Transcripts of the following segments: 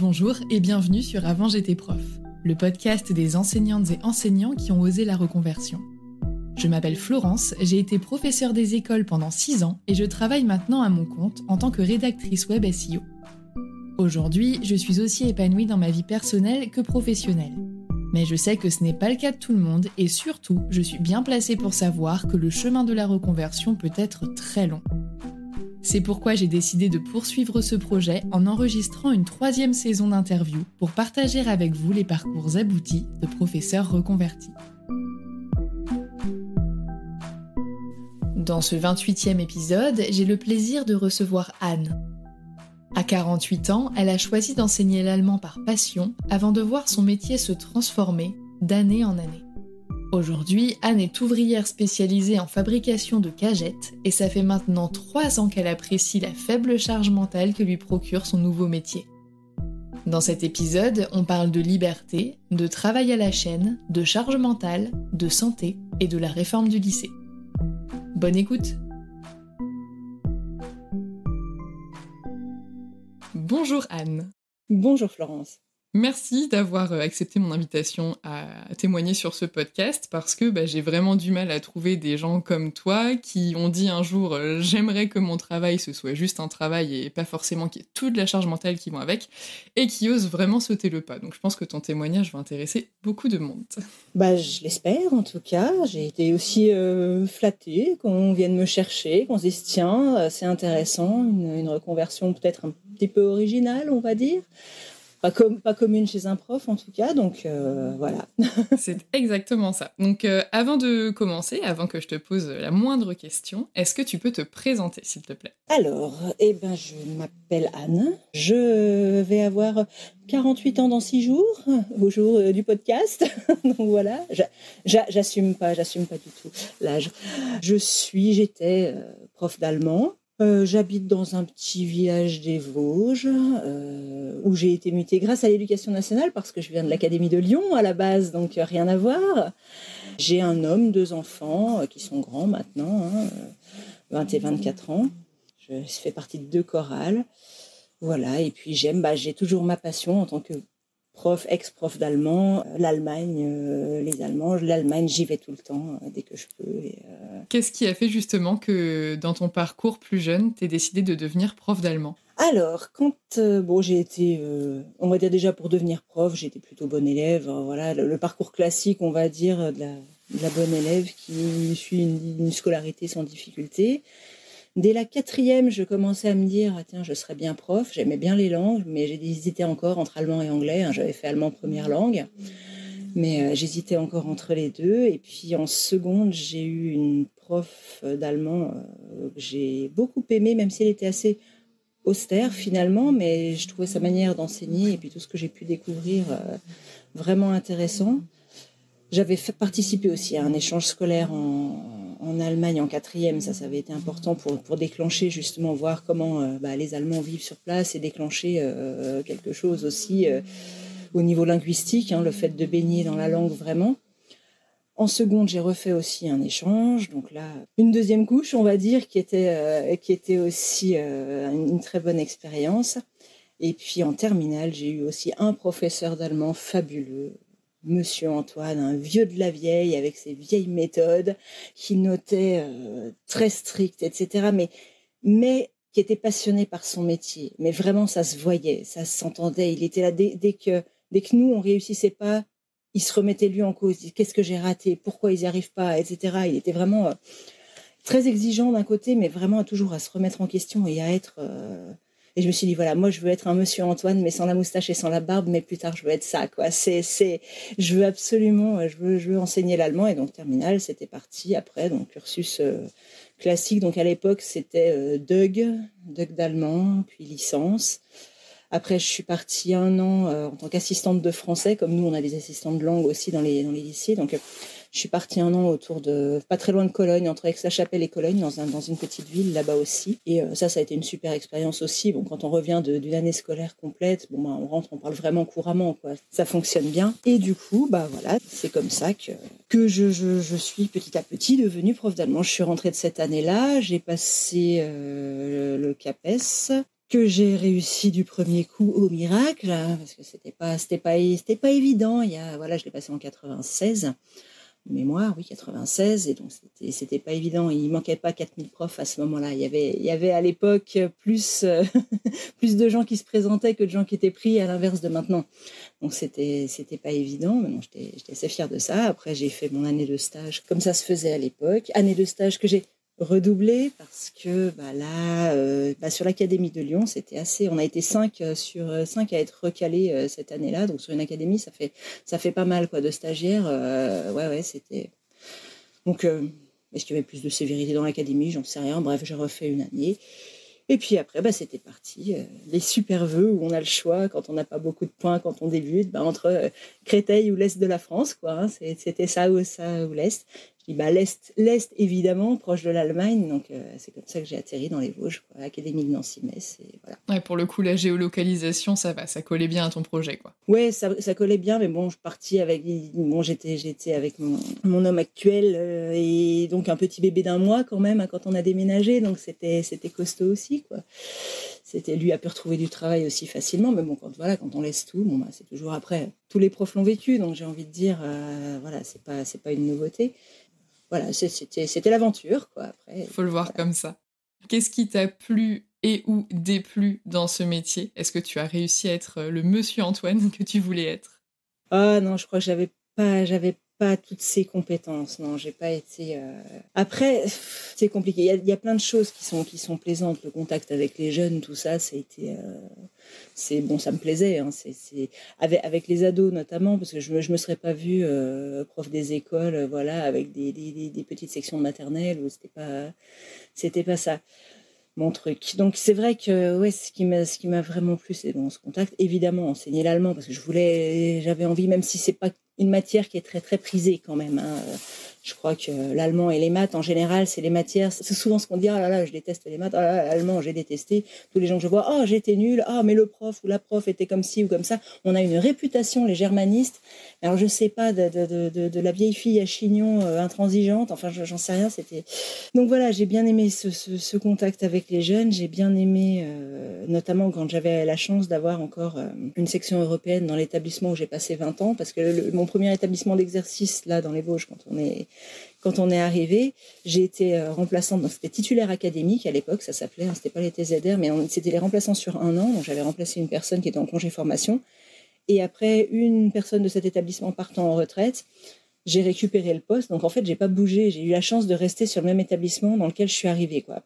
Bonjour et bienvenue sur Avant j'étais prof, le podcast des enseignantes et enseignants qui ont osé la reconversion. Je m'appelle Florence, j'ai été professeure des écoles pendant 6 ans et je travaille maintenant à mon compte en tant que rédactrice web SEO. Aujourd'hui, je suis aussi épanouie dans ma vie personnelle que professionnelle. Mais je sais que ce n'est pas le cas de tout le monde et surtout, je suis bien placée pour savoir que le chemin de la reconversion peut être très long. C'est pourquoi j'ai décidé de poursuivre ce projet en enregistrant une 3e saison d'interviews pour partager avec vous les parcours aboutis de professeurs reconvertis. Dans ce 28e épisode, j'ai le plaisir de recevoir Anne. À 48 ans, elle a choisi d'enseigner l'allemand par passion avant de voir son métier se transformer d'année en année. Aujourd'hui, Anne est ouvrière spécialisée en fabrication de cagettes et ça fait maintenant 3 ans qu'elle apprécie la faible charge mentale que lui procure son nouveau métier. Dans cet épisode, on parle de liberté, de travail à la chaîne, de charge mentale, de santé et de la réforme du lycée. Bonne écoute! Bonjour Anne. Bonjour Florence. Merci d'avoir accepté mon invitation à témoigner sur ce podcast parce que j'ai vraiment du mal à trouver des gens comme toi qui ont dit un jour j'aimerais que mon travail ce soit juste un travail et pas forcément qu'il y ait toute la charge mentale qui va avec et qui osent vraiment sauter le pas. Donc je pense que ton témoignage va intéresser beaucoup de monde. Je l'espère en tout cas. J'ai été aussi flattée qu'on vienne me chercher, qu'on se dise tiens c'est intéressant, une reconversion peut-être un petit peu originale on va dire. Pas commune chez un prof en tout cas, donc voilà. C'est exactement ça. Donc avant de commencer, avant que je te pose la moindre question, est-ce que tu peux te présenter s'il te plaît ? Alors, je m'appelle Anne, je vais avoir 48 ans dans 6 jours, au jour du podcast, donc voilà, j'assume pas du tout l'âge. J'étais prof d'allemand. J'habite dans un petit village des Vosges où j'ai été mutée grâce à l'éducation nationale parce que je viens de l'Académie de Lyon à la base, donc rien à voir. J'ai un homme, 2 enfants qui sont grands maintenant, 20 et 24 ans. Je fais partie de 2 chorales. Voilà, et puis j'ai toujours ma passion en tant que prof, ex-prof d'allemand, l'Allemagne, les Allemands, l'Allemagne, j'y vais tout le temps dès que je peux. Qu'est-ce qui a fait justement que dans ton parcours plus jeune, t'aies décidé de devenir prof d'allemand ? Alors, quand j'ai été, on va dire déjà pour devenir prof, j'étais plutôt bonne élève. Voilà, le parcours classique, on va dire, de la bonne élève qui suit une scolarité sans difficulté. Dès la 4e, je commençais à me dire tiens, je serais bien prof. J'aimais bien les langues, mais j'hésitais encore entre allemand et anglais. J'avais fait allemand première langue, mais j'hésitais encore entre les deux. Et puis en seconde, j'ai eu une prof d'allemand que j'ai beaucoup aimée, même si elle était assez austère finalement, mais je trouvais sa manière d'enseigner et puis tout ce que j'ai pu découvrir vraiment intéressant. J'avais participé aussi à un échange scolaire en Allemagne en 4e, ça avait été important pour déclencher justement, voir comment les Allemands vivent sur place et déclencher quelque chose aussi au niveau linguistique, le fait de baigner dans la langue vraiment. En seconde, j'ai refait aussi un échange, donc là, une 2e couche, on va dire, qui était aussi une très bonne expérience. Et puis en terminale, j'ai eu aussi un professeur d'allemand fabuleux, Monsieur Antoine, un vieux de la vieille, avec ses vieilles méthodes, qui notait très strict, etc., mais qui était passionné par son métier. Mais vraiment, ça se voyait, ça s'entendait. Il était là dès que nous, on réussissait pas, il se remettait lui en cause. Il dit, qu'est-ce que j'ai raté? Pourquoi ils n'y arrivent pas? Etc. Il était vraiment très exigeant d'un côté, mais vraiment toujours à se remettre en question et à être... Et je me suis dit, voilà, moi, je veux être un Monsieur Antoine, mais sans la moustache et sans la barbe, mais plus tard, je veux être ça, quoi. Je veux absolument, je veux enseigner l'allemand. Et donc, terminale, c'était parti après, donc cursus classique. Donc, à l'époque, c'était DUG d'allemand, puis licence. Après, je suis partie 1 an en tant qu'assistante de français, comme nous, on a des assistants de langue aussi dans les lycées. Donc, je suis partie 1 an pas très loin de Cologne, entre Aix-la-Chapelle et Cologne, dans une petite ville là-bas aussi. Et ça a été une super expérience aussi. Bon, quand on revient d'une année scolaire complète, on rentre, on parle vraiment couramment, quoi. Ça fonctionne bien. Et du coup, voilà, c'est comme ça que je suis petit à petit devenue prof d'allemand. Je suis rentrée de cette année-là, j'ai passé le CAPES. que j'ai réussi du premier coup au miracle, parce que c'était pas évident. Je l'ai passé en 96. Mémoire, oui, 96, et donc c'était pas évident. Il manquait pas 4000 profs à ce moment-là. Il y avait à l'époque plus, plus de gens qui se présentaient que de gens qui étaient pris, à l'inverse de maintenant. Donc c'était pas évident, mais non, j'étais assez fière de ça. Après, j'ai fait mon année de stage, comme ça se faisait à l'époque. Année de stage que j'ai redoublé parce que sur l'Académie de Lyon, c'était assez. On a été 5 sur 5 à être recalés cette année-là. Donc sur une académie, ça fait pas mal quoi de stagiaires. Ouais, c'était. Donc est-ce qu'il y avait plus de sévérité dans l'académie? J'en sais rien. Bref, j'ai refait une année. Et puis après, c'était parti. Les super vœux où on a le choix quand on n'a pas beaucoup de points quand on débute, entre Créteil ou l'Est de la France, quoi. Hein, c'était ça ou l'Est. Je dis l'Est évidemment, proche de l'Allemagne, donc c'est comme ça que j'ai atterri dans les Vosges, quoi, Académie de Nancy-Metz, et voilà. Ouais, pour le coup, la géolocalisation, ça va, ça collait bien à ton projet, quoi. Ouais, ça collait bien, mais bon, je partis avec, j'étais avec mon homme actuel et donc un petit bébé d'1 mois quand même quand on a déménagé, donc c'était costaud aussi, quoi. Lui a pu retrouver du travail aussi facilement, mais bon, quand on laisse tout, c'est toujours après. Tous les profs l'ont vécu, donc j'ai envie de dire, c'est pas une nouveauté. Voilà, c'était l'aventure, quoi. Après, faut le voir comme ça. Qu'est-ce qui t'a plu et ou déplu dans ce métier? Est-ce que tu as réussi à être le monsieur Antoine que tu voulais être? Ah non, je crois que j'avais pas toutes ces compétences. Non, j'ai pas été. Après, c'est compliqué. Il y a plein de choses qui sont plaisantes. Le contact avec les jeunes, tout ça, ça a été. C'est bon, ça me plaisait. Hein. C'est avec les ados notamment, parce que je me serais pas vue prof des écoles, avec des petites sections de maternelle où c'était pas ça mon truc. Donc c'est vrai que ce qui m'a vraiment plu, c'est ce contact. Évidemment, enseigner l'allemand parce que j'avais envie, même si c'est pas une matière qui est très très prisée quand même. Hein. Je crois que l'allemand et les maths, en général, c'est les matières. C'est souvent ce qu'on dit, ah là là, je déteste les maths, ah là là, l'allemand, j'ai détesté. Tous les gens que je vois, oh, j'étais nulle, ah, mais le prof ou la prof était comme ci ou comme ça. On a une réputation, les germanistes. Alors, je sais pas, de la vieille fille à chignon intransigeante, enfin, j'en sais rien. Donc voilà, j'ai bien aimé ce contact avec les jeunes. J'ai bien aimé, notamment quand j'avais la chance d'avoir encore une section européenne dans l'établissement où j'ai passé 20 ans, parce que mon premier établissement d'exercice, là, dans les Vosges, quand on est arrivé, j'ai été remplaçante, donc c'était titulaire académique à l'époque, ça s'appelait, c'était pas les TZR, mais c'était les remplaçants sur 1 an, donc j'avais remplacé une personne qui était en congé formation, et après une personne de cet établissement partant en retraite, j'ai récupéré le poste, donc en fait j'ai pas bougé, j'ai eu la chance de rester sur le même établissement dans lequel je suis arrivée, quoi.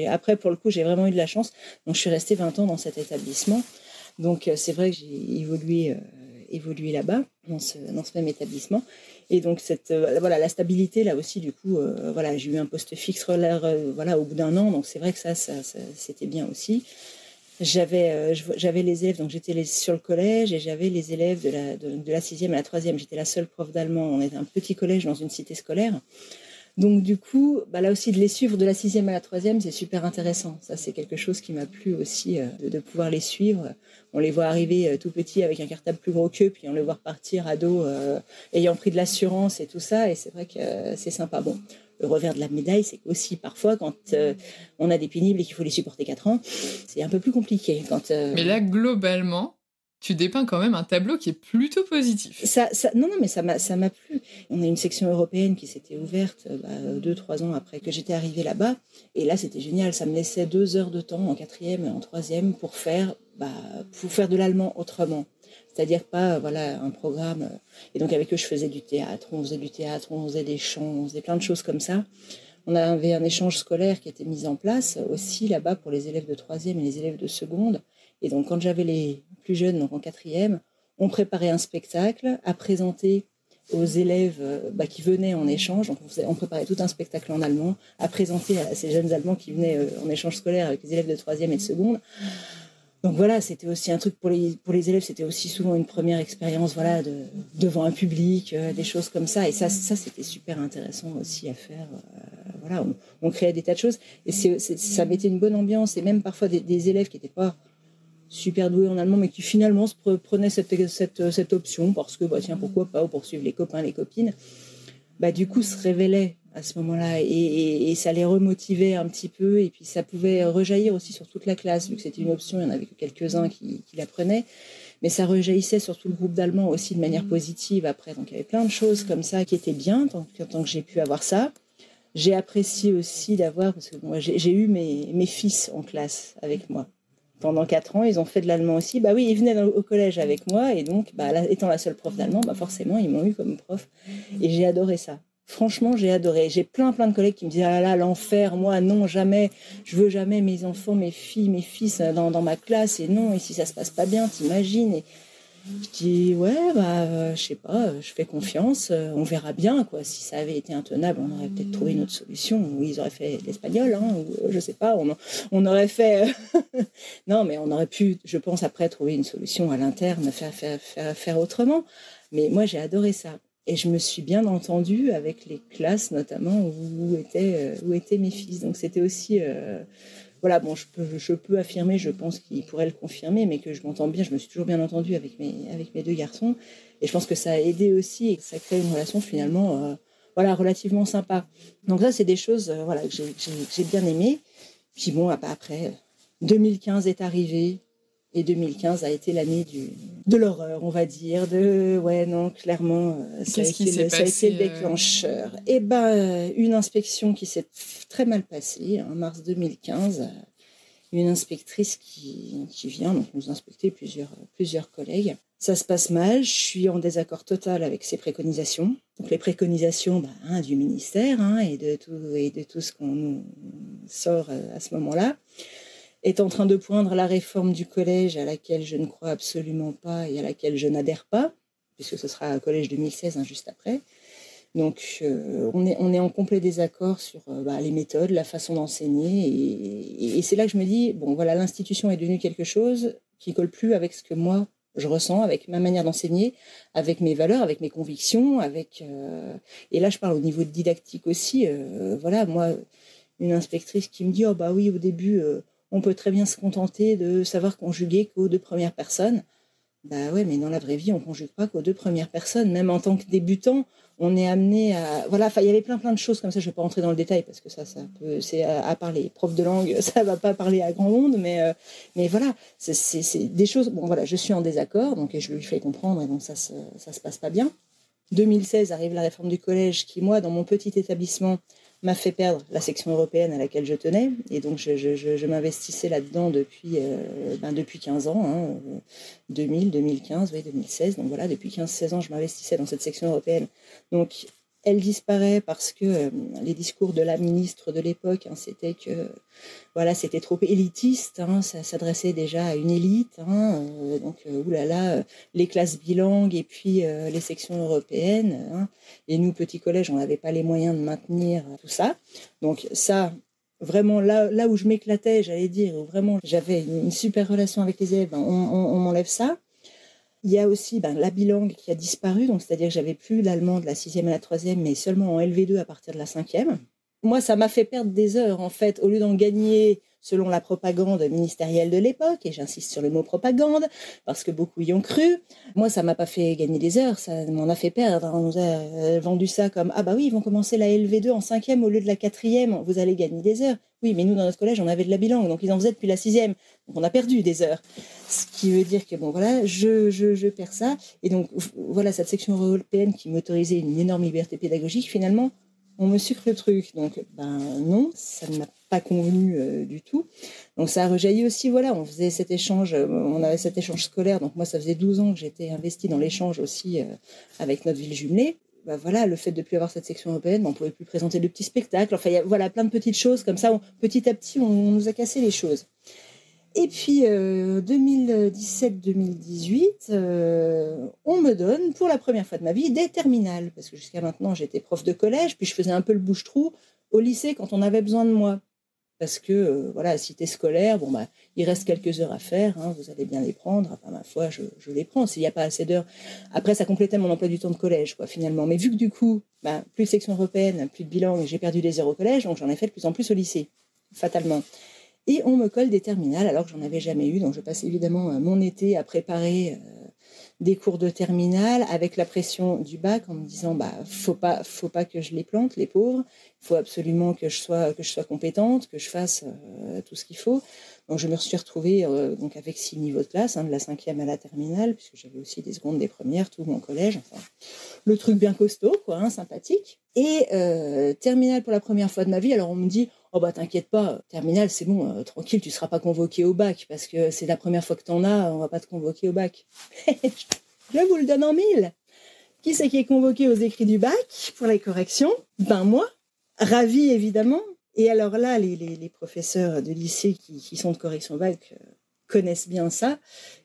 Après pour le coup j'ai vraiment eu de la chance, donc je suis restée 20 ans dans cet établissement, donc c'est vrai que j'ai évolué là-bas, dans ce même établissement. Et donc, la stabilité, là aussi, du coup, j'ai eu un poste fixe au bout d'1 an. Donc, c'est vrai que ça c'était bien aussi. J'avais les élèves, donc j'étais sur le collège et j'avais les élèves de la 6e à la 3e. J'étais la seule prof d'allemand. On était un petit collège dans une cité scolaire. Donc du coup, là aussi, de les suivre de la 6e à la 3e, c'est super intéressant. Ça, c'est quelque chose qui m'a plu aussi, de pouvoir les suivre. On les voit arriver tout petits avec un cartable plus gros qu'eux, puis on les voit repartir ados, ayant pris de l'assurance et tout ça. Et c'est vrai que c'est sympa. Bon, le revers de la médaille, c'est qu'aussi parfois, quand on a des pénibles et qu'il faut les supporter 4 ans, c'est un peu plus compliqué. Mais là, globalement, tu dépeins quand même un tableau qui est plutôt positif. Non, mais ça m'a plu. On a une section européenne qui s'était ouverte 2-3 ans après que j'étais arrivée là-bas. Et là, c'était génial. Ça me laissait 2 heures de temps en 4e et en 3e pour faire de l'allemand autrement. C'est-à-dire pas, un programme. Et donc, avec eux, je faisais du théâtre. On faisait des chants, on faisait plein de choses comme ça. On avait un échange scolaire qui était mis en place aussi là-bas pour les élèves de 3e et les élèves de seconde. Et donc, quand j'avais les plus jeunes, donc en 4e, on préparait un spectacle à présenter aux élèves qui venaient en échange. Donc, on préparait tout un spectacle en allemand à présenter à ces jeunes Allemands qui venaient en échange scolaire avec les élèves de 3e et de seconde. Donc voilà, c'était aussi un truc pour les élèves, c'était aussi souvent une première expérience, devant un public, des choses comme ça. Et ça c'était super intéressant aussi à faire. On créait des tas de choses et ça mettait une bonne ambiance. Et même parfois des élèves qui n'étaient pas super doués en allemand, mais qui finalement prenaient cette option parce que tiens, pourquoi pas, ou poursuivre les copains, les copines. Du coup, se révélaient à ce moment-là, et ça les remotivait un petit peu, et puis ça pouvait rejaillir aussi sur toute la classe, vu que c'était une option, il n'y en avait que quelques-uns qui l'apprenaient, mais ça rejaillissait sur tout le groupe d'allemand aussi de manière positive après, donc il y avait plein de choses comme ça qui étaient bien, tant que j'ai pu avoir ça. J'ai apprécié aussi d'avoir, parce que moi j'ai eu mes fils en classe avec moi. Pendant 4 ans, ils ont fait de l'allemand aussi. Bah oui, ils venaient au collège avec moi, et donc, étant la seule prof d'allemand, forcément, ils m'ont eu comme prof, et j'ai adoré ça. Franchement, j'ai adoré. J'ai plein de collègues qui me disent « Ah là là, l'enfer, moi, non, jamais. Je veux jamais mes enfants, mes filles, mes fils dans ma classe. Et non, et si ça se passe pas bien, t'imagines ?» Et je dis « Ouais, je sais pas, je fais confiance. On verra bien, quoi. Si ça avait été intenable, on aurait peut-être trouvé une autre solution. Ou ils auraient fait de l'espagnol, ou je sais pas. On aurait fait... non, mais on aurait pu, je pense, après, trouver une solution à l'interne, faire autrement. Mais moi, j'ai adoré ça. Et je me suis bien entendue avec les classes, notamment, où étaient mes fils. Donc, c'était aussi... voilà, bon, je peux affirmer, je pense qu'il pourrait le confirmer, mais que je m'entends bien. Je me suis toujours bien entendue avec mes 2 garçons. Et je pense que ça a aidé aussi et que ça crée une relation, finalement, relativement sympa. Donc, ça, c'est des choses que j'ai bien aimées. Puis bon, après, 2015 est arrivé. Et 2015 a été l'année de l'horreur, on va dire. Clairement, ça a été le déclencheur. Et une inspection qui s'est très mal passée, en mars 2015. Une inspectrice qui vient donc nous inspecter, plusieurs collègues. Ça se passe mal, je suis en désaccord total avec ses préconisations. Donc les préconisations du ministère et de tout ce qu'on nous sort à ce moment-là. Est en train de poindre la réforme du collège à laquelle je ne crois absolument pas et à laquelle je n'adhère pas, puisque ce sera un collège 2016 juste après. Donc on est en complet désaccord sur les méthodes, la façon d'enseigner, et c'est là que je me dis, l'institution est devenue quelque chose qui colle plus avec ce que moi je ressens, avec ma manière d'enseigner, avec mes valeurs, avec mes convictions, et là je parle au niveau didactique aussi, moi, une inspectrice qui me dit, oui, au début... on peut très bien se contenter de savoir conjuguer qu'aux 2 premières personnes. Ouais, mais dans la vraie vie, on ne conjugue pas qu'aux 2 premières personnes. Même en tant que débutant, on est amené à... il y avait plein de choses comme ça. Je ne vais pas rentrer dans le détail parce que ça peut... C'est à part les profs de langue, ça ne va pas parler à grand monde. Mais voilà, c'est des choses... je suis en désaccord, donc je lui fais comprendre, et donc ça se passe pas bien. 2016 arrive la réforme du collège qui, moi, dans mon petit établissement, m'a fait perdre la section européenne à laquelle je tenais. Et donc, je m'investissais là-dedans depuis 15 ans, 2000, 2015, 2016. Donc voilà, depuis 15-16 ans, je m'investissais dans cette section européenne. Donc, elle disparaît parce que les discours de la ministre de l'époque, c'était que c'était trop élitiste, ça s'adressait déjà à une élite, les classes bilingues et puis les sections européennes, et nous, petits collèges, on n'avait pas les moyens de maintenir tout ça. Donc ça, vraiment, là où je m'éclatais, j'allais dire, où vraiment j'avais une super relation avec les élèves, on m'enlève ça. Il y a aussi la bilangue qui a disparu, donc c'est-à-dire que j'avais plus l'allemand de la 6e à la 3e, mais seulement en LV2 à partir de la 5e. Moi, ça m'a fait perdre des heures, en fait, au lieu d'en gagner selon la propagande ministérielle de l'époque, et j'insiste sur le mot propagande, parce que beaucoup y ont cru. Moi, ça m'a pas fait gagner des heures, ça m'en a fait perdre. On nous a vendu ça comme « Ah bah oui, ils vont commencer la LV2 en 5e au lieu de la 4e, vous allez gagner des heures. » Oui, mais nous, dans notre collège, on avait de la bilangue, donc ils en faisaient depuis la 6e. Donc on a perdu des heures. Ce qui veut dire que, je perds ça. Et donc, cette section européenne qui m'autorisait une énorme liberté pédagogique, finalement, on me sucre le truc. Donc, non, ça ne m'a pas convenu du tout. Donc, ça a rejailli aussi, on faisait cet échange, on avait cet échange scolaire. Donc, moi, ça faisait 12 ans que j'étais investie dans l'échange aussi avec notre ville jumelée. Le fait de ne plus avoir cette section européenne, on ne pouvait plus présenter de petits spectacles. Enfin, il y a plein de petites choses comme ça. Petit à petit, on nous a cassé les choses. Et puis, 2017-2018, on me donne, pour la première fois de ma vie, des terminales. Parce que jusqu'à maintenant, j'étais prof de collège, puis je faisais un peu le bouche-trou au lycée quand on avait besoin de moi. Parce que, cité scolaire, il reste quelques heures à faire, vous allez bien les prendre. Ma foi, je les prends. S'il n'y a pas assez d'heures... Après, ça complétait mon emploi du temps de collège, finalement. Mais vu que, du coup, plus de section européenne, plus de bilan, j'ai perdu des heures au collège, donc j'en ai fait de plus en plus au lycée, fatalement. Et on me colle des terminales alors que j'en avais jamais eu. Donc je passe évidemment mon été à préparer des cours de terminale avec la pression du bac en me disant faut pas que je les plante, les pauvres. Il faut absolument que je sois compétente, que je fasse tout ce qu'il faut. Donc je me suis retrouvée donc avec 6 niveaux de classe, de la 5e à la terminale, puisque j'avais aussi des secondes, des premières, tout mon collège. Enfin, le truc bien costaud, quoi, sympathique. Et terminale pour la première fois de ma vie. Alors on me dit t'inquiète pas, terminale c'est bon, tranquille, tu seras pas convoqué au bac parce que c'est la première fois que t'en as, on va pas te convoquer au bac. Je vous le donne en mille. Qui c'est qui est convoqué aux écrits du bac pour les corrections ? Moi, ravie évidemment. Et alors là, les professeurs de lycée qui sont de correction bac connaissent bien ça.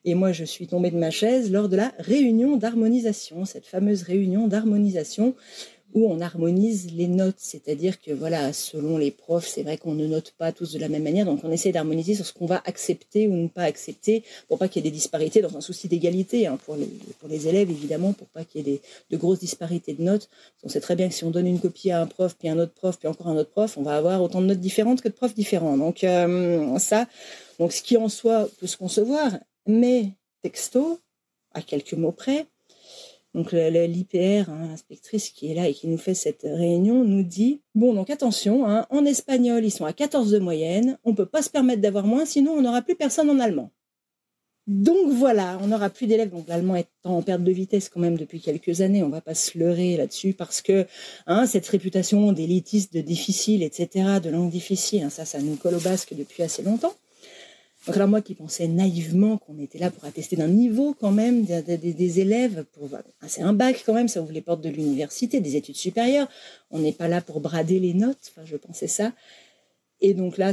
Et moi, je suis tombée de ma chaise lors de la réunion d'harmonisation, cette fameuse réunion d'harmonisation où on harmonise les notes. C'est-à-dire que, selon les profs, c'est vrai qu'on ne note pas tous de la même manière. Donc, on essaie d'harmoniser sur ce qu'on va accepter ou ne pas accepter pour pas qu'il y ait des disparités dans un souci d'égalité pour les élèves, évidemment, pour pas qu'il y ait de grosses disparités de notes. On sait très bien que si on donne une copie à un prof, puis un autre prof, puis encore un autre prof, on va avoir autant de notes différentes que de profs différents. Donc, donc ce qui en soi peut se concevoir, mais texto, à quelques mots près. Donc l'IPR, l'inspectrice qui est là et qui nous fait cette réunion, nous dit donc attention, en espagnol ils sont à 14 de moyenne, on peut pas se permettre d'avoir moins, sinon on n'aura plus personne en allemand. Donc voilà, on n'aura plus d'élèves. Donc l'allemand est en perte de vitesse quand même depuis quelques années, on va pas se leurrer là-dessus parce que cette réputation d'élitiste, de difficile, etc., de langue difficile, ça nous colle au basque depuis assez longtemps. Donc alors moi qui pensais naïvement qu'on était là pour attester d'un niveau quand même des élèves, c'est un bac quand même, ça ouvre les portes de l'université, des études supérieures, on n'est pas là pour brader les notes, je pensais ça. Et donc là,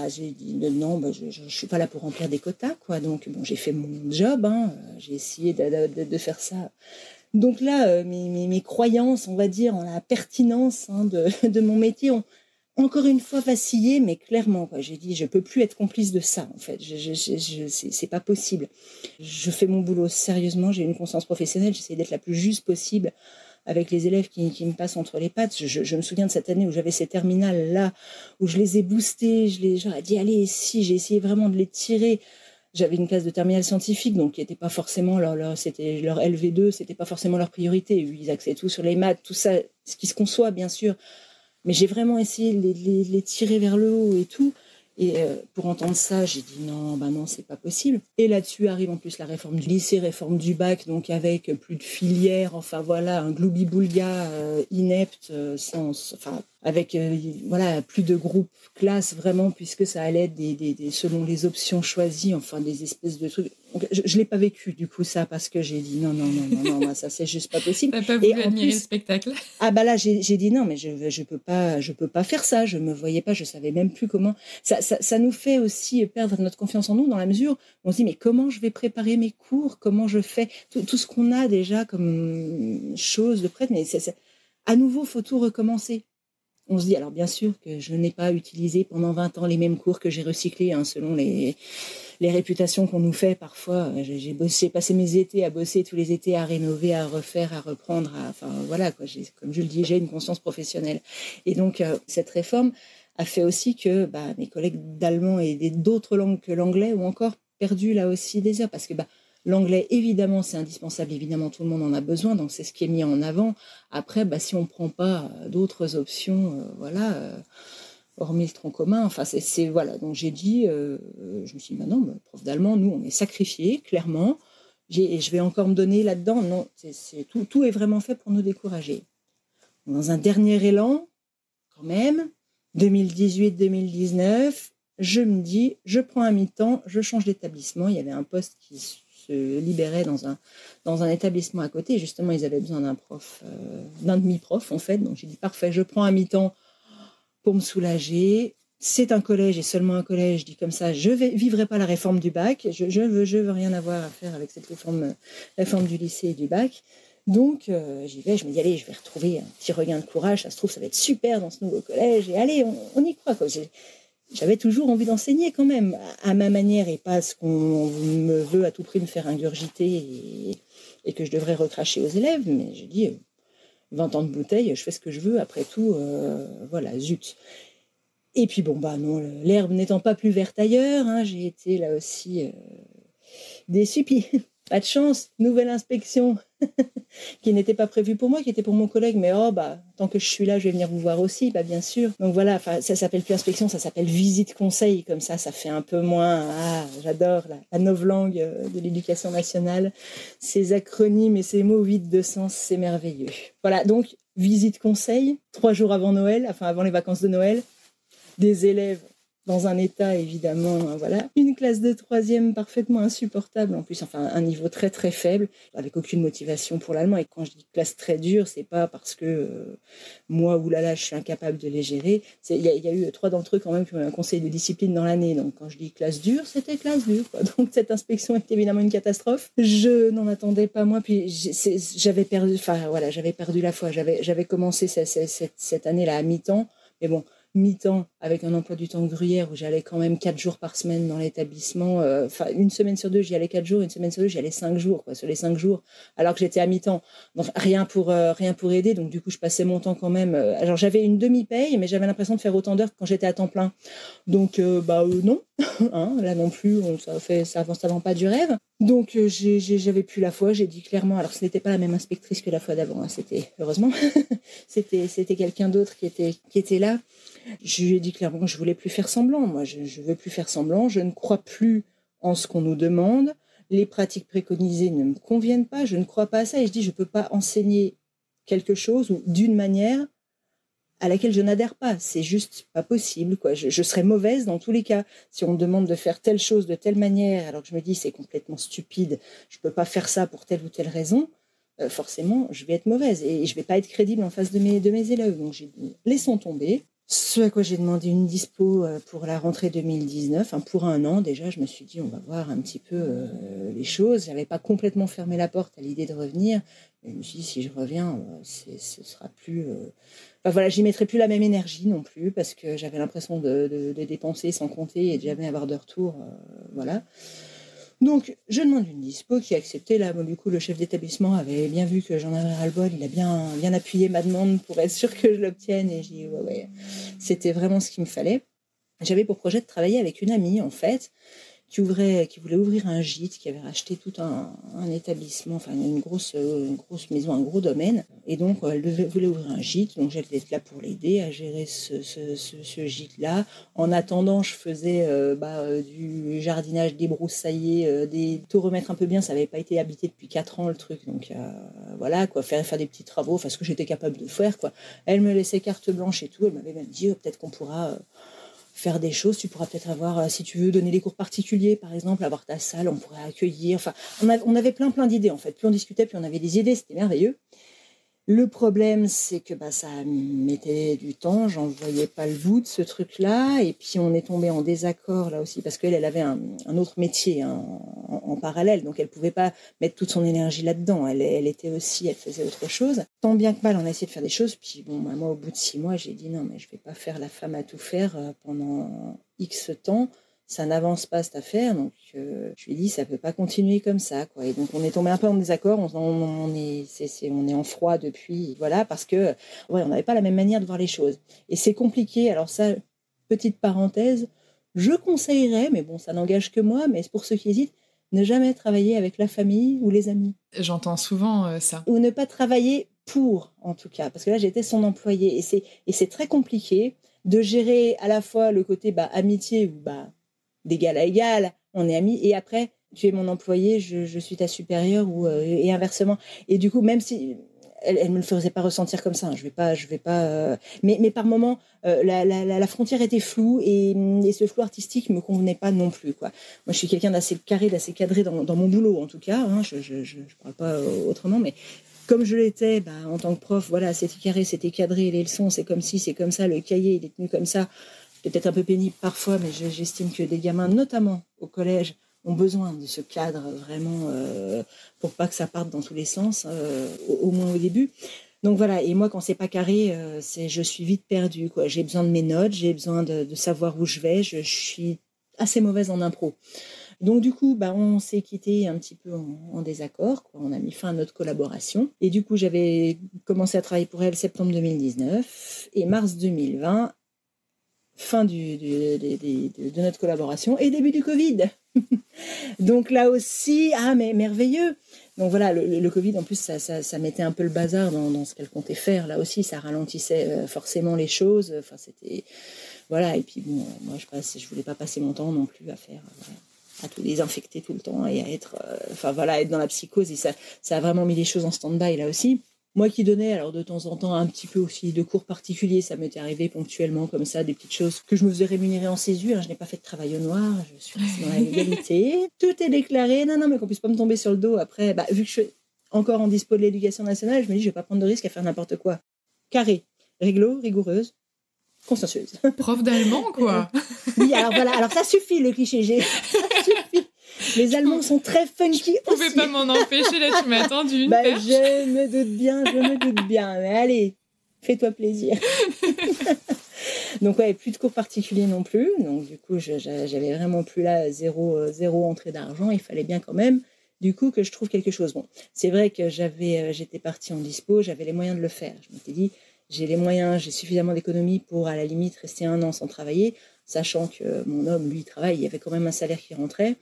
j'ai dit non, je suis pas là pour remplir des quotas, quoi. Donc j'ai fait mon job, j'ai essayé de faire ça. Donc là, mes croyances, on va dire, en la pertinence de mon métier ont encore une fois vacillé, mais clairement, quoi. J'ai dit, je peux plus être complice de ça, en fait. C'est pas possible. Je fais mon boulot sérieusement, j'ai une conscience professionnelle, j'essaie d'être la plus juste possible avec les élèves qui me passent entre les pattes. Je me souviens de cette année où j'avais ces terminales-là, où je les ai boostés, j'aurais dit, allez, si, j'ai essayé vraiment de les tirer. J'avais une classe de terminale scientifique, donc qui n'était pas forcément c'était leur LV2, c'était pas forcément leur priorité. Ils axaient tout sur les maths, tout ça, ce qui se conçoit, bien sûr. Mais j'ai vraiment essayé de les tirer vers le haut et tout. Et pour entendre ça, j'ai dit non, c'est pas possible. Et là-dessus arrive en plus la réforme du lycée, réforme du bac, donc avec plus de filières, un gloubi-boulga inepte, avec plus de groupes classes vraiment, puisque ça allait être selon les options choisies, des espèces de trucs. Donc, je l'ai pas vécu du coup ça, parce que j'ai dit non, moi, ça c'est juste pas possible. T'as pas voulu admirer le spectacle. Là j'ai dit non, mais je peux pas faire ça. Je me voyais pas, je savais même plus comment. Ça nous fait aussi perdre notre confiance en nous, dans la mesure où on se dit mais comment je vais préparer mes cours, comment je fais tout ce qu'on a déjà comme chose de prête, mais à nouveau faut tout recommencer. On se dit, alors bien sûr que je n'ai pas utilisé pendant 20 ans les mêmes cours que j'ai recyclés, selon les réputations qu'on nous fait parfois. J'ai passé mes étés à bosser tous les étés, à rénover, à refaire, à reprendre, comme je le dis, j'ai une conscience professionnelle. Et donc, cette réforme a fait aussi que mes collègues d'allemand et d'autres langues que l'anglais ont encore perdu là aussi des heures, parce que l'anglais, évidemment, c'est indispensable. Évidemment, tout le monde en a besoin, donc c'est ce qui est mis en avant. Après, si on ne prend pas d'autres options, hormis le tronc commun, Donc j'ai dit, je me suis dit, non, prof d'allemand, nous, on est sacrifiés, clairement. Et je vais encore me donner là-dedans. Non, tout est vraiment fait pour nous décourager. Dans un dernier élan, quand même, 2018-2019, je me dis, je prends un mi-temps, je change d'établissement. Il y avait un poste qui se libérait dans un établissement à côté. Et justement, ils avaient besoin d'un demi-prof, en fait. Donc, j'ai dit, parfait, je prends un mi-temps pour me soulager. C'est un collège et seulement un collège. Je dis comme ça, je ne vivrai pas la réforme du bac. Je veux rien avoir à faire avec cette réforme du lycée et du bac. Donc, j'y vais, je me dis, allez, je vais retrouver un petit regain de courage. Ça se trouve, ça va être super dans ce nouveau collège. Et allez, on y croit, quoi. J'avais toujours envie d'enseigner quand même, à ma manière, et pas ce qu'on me veut à tout prix me faire ingurgiter et que je devrais recracher aux élèves. Mais je dis, 20 ans de bouteille, je fais ce que je veux, après tout, zut. Et puis non, l'herbe n'étant pas plus verte ailleurs, j'ai été là aussi déçue. Puis pas de chance, nouvelle inspection qui n'était pas prévue pour moi, qui était pour mon collègue, mais tant que je suis là, je vais venir vous voir aussi, bien sûr. Donc voilà, ça s'appelle plus inspection, ça s'appelle visite conseil, comme ça fait un peu moins, j'adore la novlangue de l'éducation nationale, ces acronymes et ces mots vides de sens, c'est merveilleux. Voilà, donc visite conseil, 3 jours avant Noël, avant les vacances de Noël, des élèves dans un état, évidemment, voilà. Une classe de 3e parfaitement insupportable, en plus, un niveau très, très faible, avec aucune motivation pour l'allemand. Et quand je dis classe très dure, c'est pas parce que moi, je suis incapable de les gérer. Il y a eu 3 d'entre eux, quand même, qui ont eu un conseil de discipline dans l'année. Donc, quand je dis classe dure, c'était classe dure, quoi. Donc, cette inspection est évidemment une catastrophe. Je n'en attendais pas, moi. Puis, j'avais perdu la foi. J'avais commencé cette année-là à mi-temps. Mais bon, mi-temps avec un emploi du temps gruyère où j'allais quand même 4 jours par semaine dans l'établissement. Une semaine sur 2, j'y allais 4 jours. Une semaine sur 2, j'y allais 5 jours, sur les 5 jours, alors que j'étais à mi-temps. Donc, rien pour aider. Donc, du coup, je passais mon temps quand même. Alors, j'avais une demi-paye, mais j'avais l'impression de faire autant d'heures que quand j'étais à temps plein. Donc, non. Là non plus, ça vend pas du rêve. Donc, j'avais plus la foi. J'ai dit clairement, alors ce n'était pas la même inspectrice que la fois d'avant. C'était, heureusement, c'était quelqu'un d'autre qui était là. Je lui ai dit clairement que je voulais plus faire semblant. Moi, je veux plus faire semblant. Je ne crois plus en ce qu'on nous demande. Les pratiques préconisées ne me conviennent pas. Je ne crois pas à ça. Et je dis, je peux pas enseigner quelque chose ou d'une manière à laquelle je n'adhère pas. C'est juste pas possible, quoi. Je serais mauvaise dans tous les cas. Si on me demande de faire telle chose de telle manière, alors que je me dis, c'est complètement stupide, je peux pas faire ça pour telle ou telle raison, forcément, je vais être mauvaise. Et je vais pas être crédible en face de mes élèves. Donc, j'ai dit, laissons tomber. Ce à quoi j'ai demandé une dispo pour la rentrée 2019, pour un an déjà, je me suis dit on va voir un petit peu les choses. J'avais pas complètement fermé la porte à l'idée de revenir, mais je me suis dit si je reviens, ce sera plus. J'y mettrai plus la même énergie non plus parce que j'avais l'impression de dépenser sans compter et de jamais avoir de retour, voilà. Donc, je demande une dispo qui a accepté. Là, du coup, le chef d'établissement avait bien vu que j'en avais ras-le-bol. Il a bien appuyé ma demande pour être sûr que je l'obtienne. Et j'ai dit, ouais, c'était vraiment ce qu'il me fallait. J'avais pour projet de travailler avec une amie, en fait, qui voulait ouvrir un gîte, qui avait racheté tout un établissement, une grosse maison, un gros domaine. Et donc, elle voulait ouvrir un gîte. Donc, j'allais être là pour l'aider à gérer ce gîte-là. En attendant, je faisais du jardinage, débroussailler, tout remettre un peu bien. Ça n'avait pas été habité depuis 4 ans, le truc. Donc, voilà, quoi, faire des petits travaux, ce que j'étais capable de faire, quoi. Elle me laissait carte blanche et tout. Elle m'avait même dit, peut-être qu'on pourra faire des choses, tu pourras peut-être avoir, si tu veux donner des cours particuliers, par exemple, avoir ta salle, on pourrait accueillir. On avait plein d'idées, en fait. Plus on discutait, plus on avait des idées, c'était merveilleux. Le problème, c'est que ça mettait du temps, j'en voyais pas le bout de ce truc-là, et puis on est tombé en désaccord là aussi, parce qu'elle avait un autre métier en parallèle, donc elle pouvait pas mettre toute son énergie là-dedans, elle faisait autre chose. Tant bien que mal, on a essayé de faire des choses, puis moi, au bout de 6 mois, j'ai dit non, mais je vais pas faire la femme à tout faire pendant X temps. Ça n'avance pas cette affaire, donc je lui ai dit ça peut pas continuer comme ça, quoi. Et donc on est tombé un peu en désaccord, on est en froid depuis, voilà, parce que on n'avait pas la même manière de voir les choses. Et c'est compliqué. Alors ça, petite parenthèse, je conseillerais, mais bon, ça n'engage que moi, mais c'est pour ceux qui hésitent, ne jamais travailler avec la famille ou les amis. J'entends souvent ça. Ou ne pas travailler pour, en tout cas, parce que là j'étais son employé et c'est très compliqué de gérer à la fois le côté amitié ou d'égal à égal, on est amis, et après, tu es mon employé, je suis ta supérieure, et inversement. Et du coup, même si elle me le faisait pas ressentir comme ça, hein, je vais pas. Mais par moments, la frontière était floue, et ce flou artistique me convenait pas non plus, quoi. Moi, je suis quelqu'un d'assez carré, d'assez cadré dans mon boulot, en tout cas. Hein, je parle pas autrement, mais comme je l'étais, en tant que prof, voilà, c'était carré, c'était cadré, les leçons, c'est comme ci, c'est comme ça, le cahier, il est tenu comme ça. C'est peut-être un peu pénible parfois, mais j'estime que des gamins, notamment au collège, ont besoin de ce cadre vraiment pour pas que ça parte dans tous les sens, au moins au début. Donc voilà, et moi, quand c'est pas carré, je suis vite perdue, quoi. J'ai besoin de mes notes, j'ai besoin de savoir où je vais, je suis assez mauvaise en impro. Donc du coup, on s'est quitté un petit peu en désaccord, quoi. On a mis fin à notre collaboration. Et du coup, j'avais commencé à travailler pour elle septembre 2019 et mars 2020. Fin de notre collaboration et début du Covid. Donc là aussi, mais merveilleux. Donc voilà, le Covid, en plus, ça mettait un peu le bazar dans ce qu'elle comptait faire. Là aussi, ça ralentissait forcément les choses. Enfin, c'était... Voilà, et puis bon, moi, je voulais pas passer mon temps non plus à faire... à tout désinfecter tout le temps et à être... être dans la psychose. Et ça a vraiment mis les choses en stand-by, là aussi. Moi qui donnais, alors de temps en temps, un petit peu aussi de cours particuliers, ça m'était arrivé ponctuellement comme ça, des petites choses que je me faisais rémunérer en césure. Je n'ai pas fait de travail au noir, je suis restée dans la légalité. Tout est déclaré, non, mais qu'on puisse pas me tomber sur le dos après. Vu que je suis encore en dispo de l'éducation nationale, je me dis, je vais pas prendre de risque à faire n'importe quoi. Carré, réglo, rigoureuse, consciencieuse. Prof d'allemand, quoi. Oui, alors voilà, alors ça suffit le cliché, ça suffit. Les Allemands sont très funky. Je pouvais pas m'en empêcher, là, tu m'as tendu une perche. Je me doute bien. Mais allez, fais-toi plaisir. Donc ouais, plus de cours particuliers non plus. Donc du coup, j'avais vraiment plus là zéro entrée d'argent. Il fallait bien quand même, du coup, que je trouve quelque chose. Bon, c'est vrai que j'étais partie en dispo, j'avais les moyens de le faire. Je m'étais dit, j'ai les moyens, j'ai suffisamment d'économies pour, à la limite, rester 1 an sans travailler, sachant que mon homme, lui, travaille, il y avait quand même un salaire qui rentrait.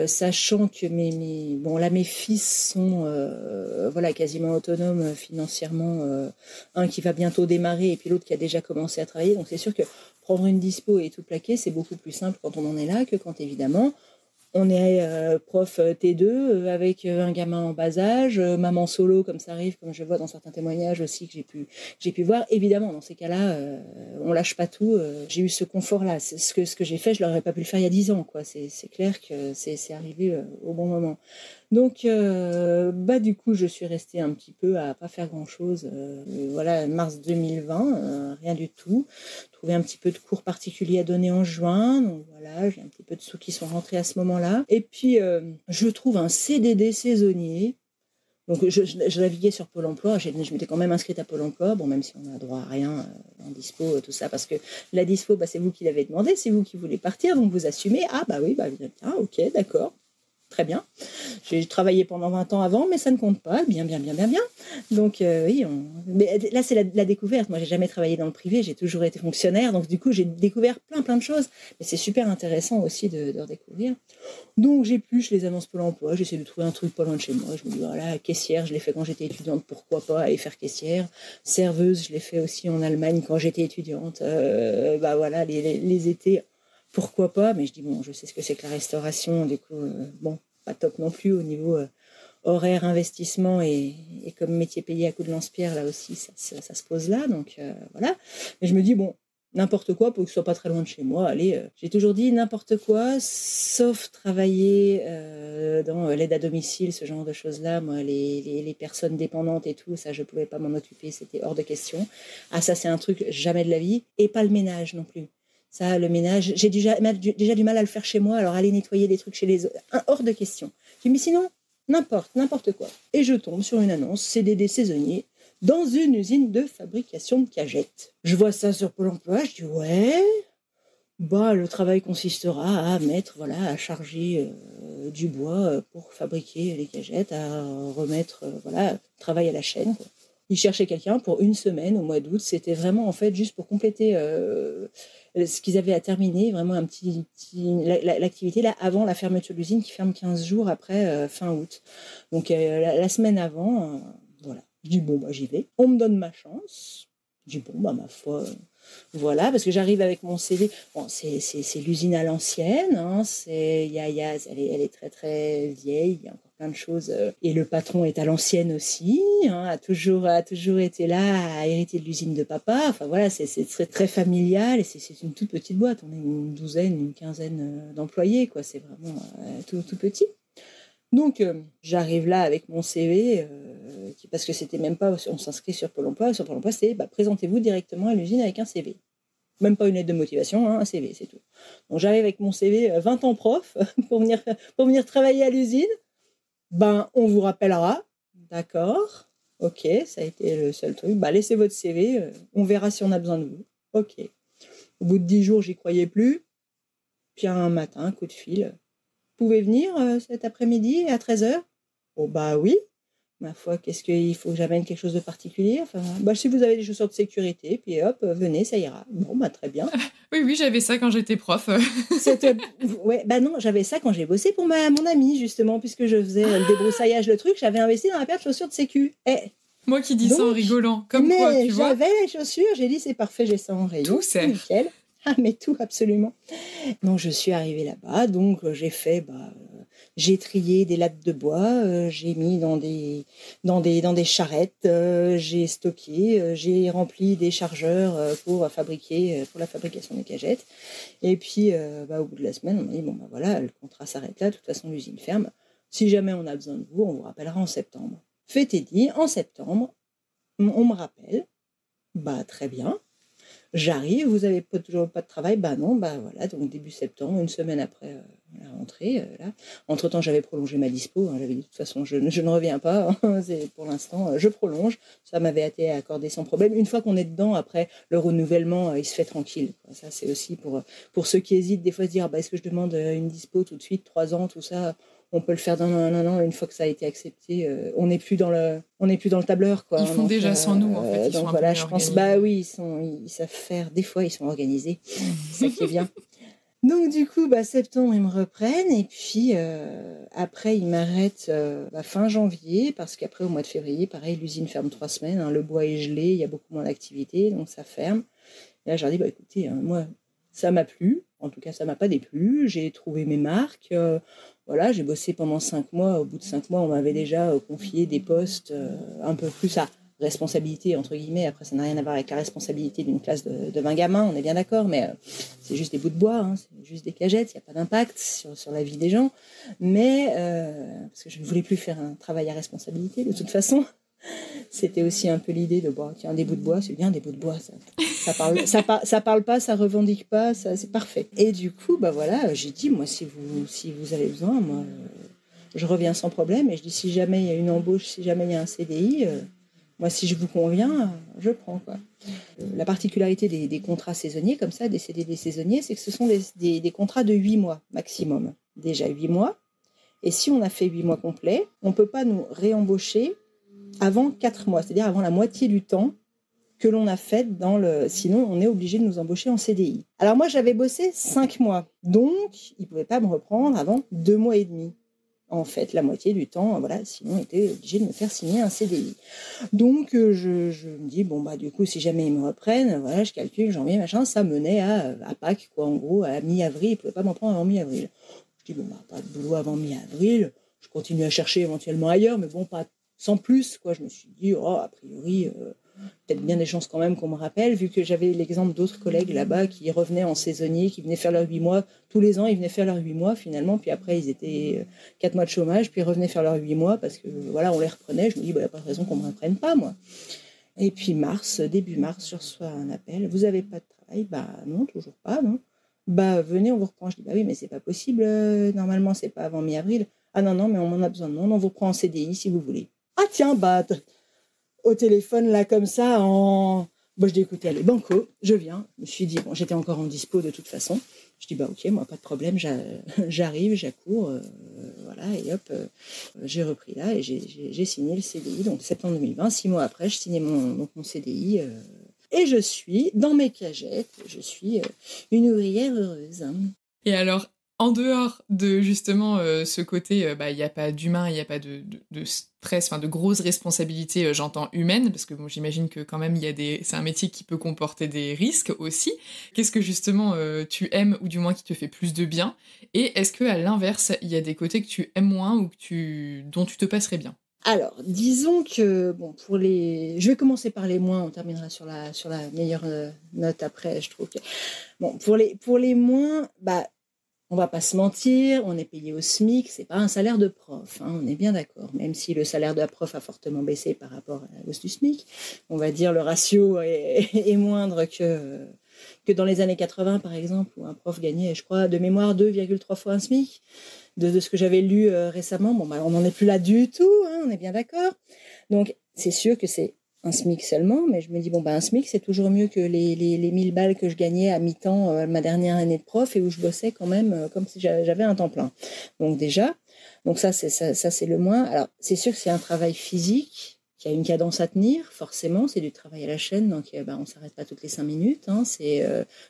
Sachant que mes fils sont quasiment autonomes financièrement, un qui va bientôt démarrer et puis l'autre qui a déjà commencé à travailler, donc c'est sûr que prendre une dispo et tout plaquer, c'est beaucoup plus simple quand on en est là que quand évidemment on est prof T2 avec un gamin en bas âge, maman solo comme ça arrive, comme je vois dans certains témoignages aussi que j'ai pu voir. Évidemment, dans ces cas-là, on lâche pas tout. J'ai eu ce confort-là. Ce que j'ai fait, je l'aurais pas pu le faire il y a 10 ans, quoi. C'est clair que c'est arrivé au bon moment. Donc, du coup, je suis restée un petit peu à pas faire grand-chose. Mars 2020, rien du tout. Trouvé un petit peu de cours particuliers à donner en juin. Donc voilà, j'ai un petit peu de sous qui sont rentrés à ce moment-là. Et puis, je trouve un CDD saisonnier. Donc, je naviguais sur Pôle emploi. Je m'étais quand même inscrite à Pôle emploi. Bon, même si on n'a droit à rien en dispo, tout ça. Parce que la dispo, c'est vous qui l'avez demandé. C'est vous qui voulez partir. Donc, vous assumez. Ah, oui, bien, ok, d'accord. Très bien. J'ai travaillé pendant 20 ans avant, mais ça ne compte pas. Bien. Donc, oui. Mais là, c'est la découverte. Moi, j'ai jamais travaillé dans le privé. J'ai toujours été fonctionnaire. Donc, du coup, j'ai découvert plein de choses. Mais c'est super intéressant aussi de redécouvrir. Donc, j'épluche les annonces Pôle emploi. J'essaie de trouver un truc pas loin de chez moi. Je me dis, voilà, caissière, je l'ai fait quand j'étais étudiante. Pourquoi pas aller faire caissière? Serveuse, je l'ai fait aussi en Allemagne quand j'étais étudiante. Les étés. Pourquoi pas, mais je dis, bon, je sais ce que c'est que la restauration, du coup, pas top non plus au niveau horaire, investissement et comme métier payé à coup de lance-pierre, là aussi, ça se pose là, donc voilà. Mais je me dis, bon, n'importe quoi pour que ce soit pas très loin de chez moi, allez, j'ai toujours dit n'importe quoi, sauf travailler dans l'aide à domicile, ce genre de choses-là. Moi, les personnes dépendantes et tout, ça, je pouvais pas m'en occuper, c'était hors de question. Ah, ça, c'est un truc jamais de la vie, et pas le ménage non plus. Ça, le ménage, j'ai déjà du mal à le faire chez moi, alors aller nettoyer des trucs chez les autres, hors de question. Je dis, mais sinon, n'importe quoi. Et je tombe sur une annonce, CDD saisonnier, dans une usine de fabrication de cagettes. Je vois ça sur Pôle emploi, je dis, ouais, le travail consistera à charger du bois pour fabriquer les cagettes, à remettre, travail à la chaîne, quoi. Ils cherchaient quelqu'un pour 1 semaine au mois d'août. C'était vraiment, en fait, juste pour compléter ce qu'ils avaient à terminer, vraiment l'activité là, avant la fermeture de l'usine qui ferme 15 jours après fin août. Donc, la semaine avant, voilà. Je dis, j'y vais. On me donne ma chance. Je dis, ma foi... Voilà, parce que j'arrive avec mon CV. Bon, c'est l'usine à l'ancienne. Hein, elle est très très vieille. Il y a encore plein de choses. Et le patron est à l'ancienne aussi. Hein, a toujours été là, a hérité de l'usine de papa. Enfin voilà, c'est très très familial et c'est une toute petite boîte. On est une quinzaine d'employés, quoi. C'est vraiment tout petit. Donc, j'arrive là avec mon CV, parce que c'était même pas, on s'inscrit sur Pôle emploi. Sur Pôle emploi, c'est présentez-vous directement à l'usine avec un CV. Même pas une lettre de motivation, un CV, c'est tout. Donc, j'arrive avec mon CV, 20 ans prof, pour venir travailler à l'usine. On vous rappellera. D'accord. Ok, ça a été le seul truc. Laissez votre CV, on verra si on a besoin de vous. Ok. Au bout de 10 jours, j'y croyais plus. Puis un matin, coup de fil. Pouvez venir cet après-midi à 13h? Oh oui. Ma foi, qu'est-ce qu'il faut que j'amène quelque chose de particulier? Enfin, si vous avez des chaussures de sécurité, puis hop, venez, ça ira. Bon, très bien. Oui, j'avais ça quand j'étais prof. Ouais, non, j'avais ça quand j'ai bossé pour mon amie, justement, puisque je faisais le débroussaillage, le truc, j'avais investi dans la paire de chaussures de sécu. Moi qui dis ça en rigolant, comme quoi, tu vois. J'avais les chaussures, j'ai dit c'est parfait, j'ai ça en rayon. Tout sert. Nickel. Ah, mais tout, absolument. Donc, je suis arrivée là-bas, donc j'ai fait... j'ai trié des lattes de bois, j'ai mis dans des charrettes, j'ai stocké, j'ai rempli des chargeurs pour la fabrication des cagettes. Et puis, au bout de la semaine, on m'a dit, voilà, le contrat s'arrête là, de toute façon, l'usine ferme. Si jamais on a besoin de vous, on vous rappellera en septembre. Fait et dit, en septembre, on me rappelle, très bien. J'arrive, vous n'avez toujours pas de travail? Non, voilà, donc début septembre, une semaine après la rentrée. Là. Entre-temps, j'avais prolongé ma dispo, j'avais dit de toute façon, je ne reviens pas, pour l'instant, je prolonge. Ça m'avait été accordé sans problème. Une fois qu'on est dedans, après, le renouvellement, il se fait tranquille. Ça, c'est aussi pour ceux qui hésitent, des fois, se dire, est-ce que je demande une dispo tout de suite, 3 ans, tout ça? On peut le faire dans un an, une fois que ça a été accepté. On n'est plus dans le tableur, quoi. Ils font déjà sans nous, en fait. Ils donc sont voilà, je pense, oui, ils savent faire. Des fois, ils sont organisés. C'est ça qui est bien. Donc du coup, septembre, ils me reprennent. Et puis, après, ils m'arrêtent fin janvier. Parce qu'après, au mois de février, pareil, l'usine ferme 3 semaines. Le bois est gelé, il y a beaucoup moins d'activité. Donc ça ferme. Et là, je leur dis, écoutez, moi, ça m'a plu. En tout cas, ça m'a pas déplu. J'ai trouvé mes marques. Voilà, j'ai bossé pendant 5 mois. Au bout de 5 mois, on m'avait déjà confié des postes un peu plus à responsabilité, entre guillemets. Après, ça n'a rien à voir avec la responsabilité d'une classe de 20 gamins, on est bien d'accord, mais c'est juste des bouts de bois, c'est juste des cagettes, il n'y a pas d'impact sur la vie des gens. Mais, parce que je ne voulais plus faire un travail à responsabilité, de toute façon. C'était aussi un peu l'idée de tiens, des bouts de bois, c'est bien des bouts de bois, ça parle pas, ça revendique pas, ça, c'est parfait. Et du coup, voilà, j'ai dit, moi, si vous avez besoin, moi, je reviens sans problème. Et je dis, si jamais il y a une embauche, si jamais il y a un CDI, moi, si je vous conviens, je prends, quoi. La particularité des contrats saisonniers, comme ça, des CDD saisonniers, c'est que ce sont des contrats de 8 mois maximum. Déjà 8 mois. Et si on a fait 8 mois complets, on ne peut pas nous réembaucher avant 4 mois, c'est-à-dire avant la moitié du temps que l'on a fait sinon on est obligé de nous embaucher en CDI. Alors moi j'avais bossé 5 mois, donc ils ne pouvaient pas me reprendre avant 2 mois et demi. En fait, la moitié du temps, voilà, sinon ils étaient obligés de me faire signer un CDI. Donc je me dis, du coup, si jamais ils me reprennent, voilà, je calcule, janvier, machin, ça menait à Pâques, quoi, en gros, à mi-avril, ils ne pouvaient pas m'en prendre avant mi-avril. Je dis, pas de boulot avant mi-avril, je continue à chercher éventuellement ailleurs, mais pas sans plus, quoi. Je me suis dit, a priori, peut-être bien des chances quand même qu'on me rappelle, vu que j'avais l'exemple d'autres collègues là-bas qui revenaient en saisonnier, qui venaient faire leurs 8 mois. Tous les ans, ils venaient faire leurs 8 mois, finalement, puis après, ils étaient 4 mois de chômage, puis ils revenaient faire leurs 8 mois, parce que, voilà, on les reprenait. Je me dis, il n'y a pas de raison qu'on ne me reprenne pas, moi. Et puis début mars, je reçois un appel. Vous n'avez pas de travail? Non, toujours pas, non. Venez, on vous reprend. Je dis, oui, mais c'est pas possible. Normalement, c'est pas avant mi-avril. Ah non, mais on en a besoin de monde. On vous prend en CDI si vous voulez. Ah tiens, au téléphone, là, comme ça, je dis, écoutez, allez, banco, je viens. Je me suis dit, j'étais encore en dispo de toute façon. Je dis, ok, moi, pas de problème, j'arrive, j'accours, voilà, et hop, j'ai repris là et j'ai signé le CDI. Donc, septembre 2020, 6 mois après, je signais mon CDI. Et je suis dans mes cagettes, je suis une ouvrière heureuse. Et alors, en dehors de justement ce côté, il n'y a pas d'humain, il n'y a pas de stress, de grosses responsabilités, j'entends humaines, parce que j'imagine que quand même c'est un métier qui peut comporter des risques aussi. Qu'est-ce que justement tu aimes, ou du moins qui te fait plus de bien? Et est-ce que à l'inverse, il y a des côtés que tu aimes moins ou dont tu te passerais bien? Alors, disons que, je vais commencer par les moins, on terminera sur la meilleure note après, je trouve que... pour les moins, on va pas se mentir, on est payé au SMIC, c'est pas un salaire de prof, on est bien d'accord, même si le salaire de la prof a fortement baissé par rapport à la hausse du SMIC, on va dire le ratio est moindre que dans les années 80, par exemple, où un prof gagnait, je crois, de mémoire 2,3 fois un SMIC. De ce que j'avais lu récemment, on n'en est plus là du tout, on est bien d'accord. Donc, c'est sûr que c'est un SMIC seulement, mais je me dis, un SMIC, c'est toujours mieux que les 1000 balles que je gagnais à mi-temps ma dernière année de prof et où je bossais quand même comme si j'avais un temps plein. Donc déjà, Donc ça, c'est le moins. Alors, c'est sûr que c'est un travail physique qui a une cadence à tenir, forcément. C'est du travail à la chaîne, donc on ne s'arrête pas toutes les 5 minutes. Hein.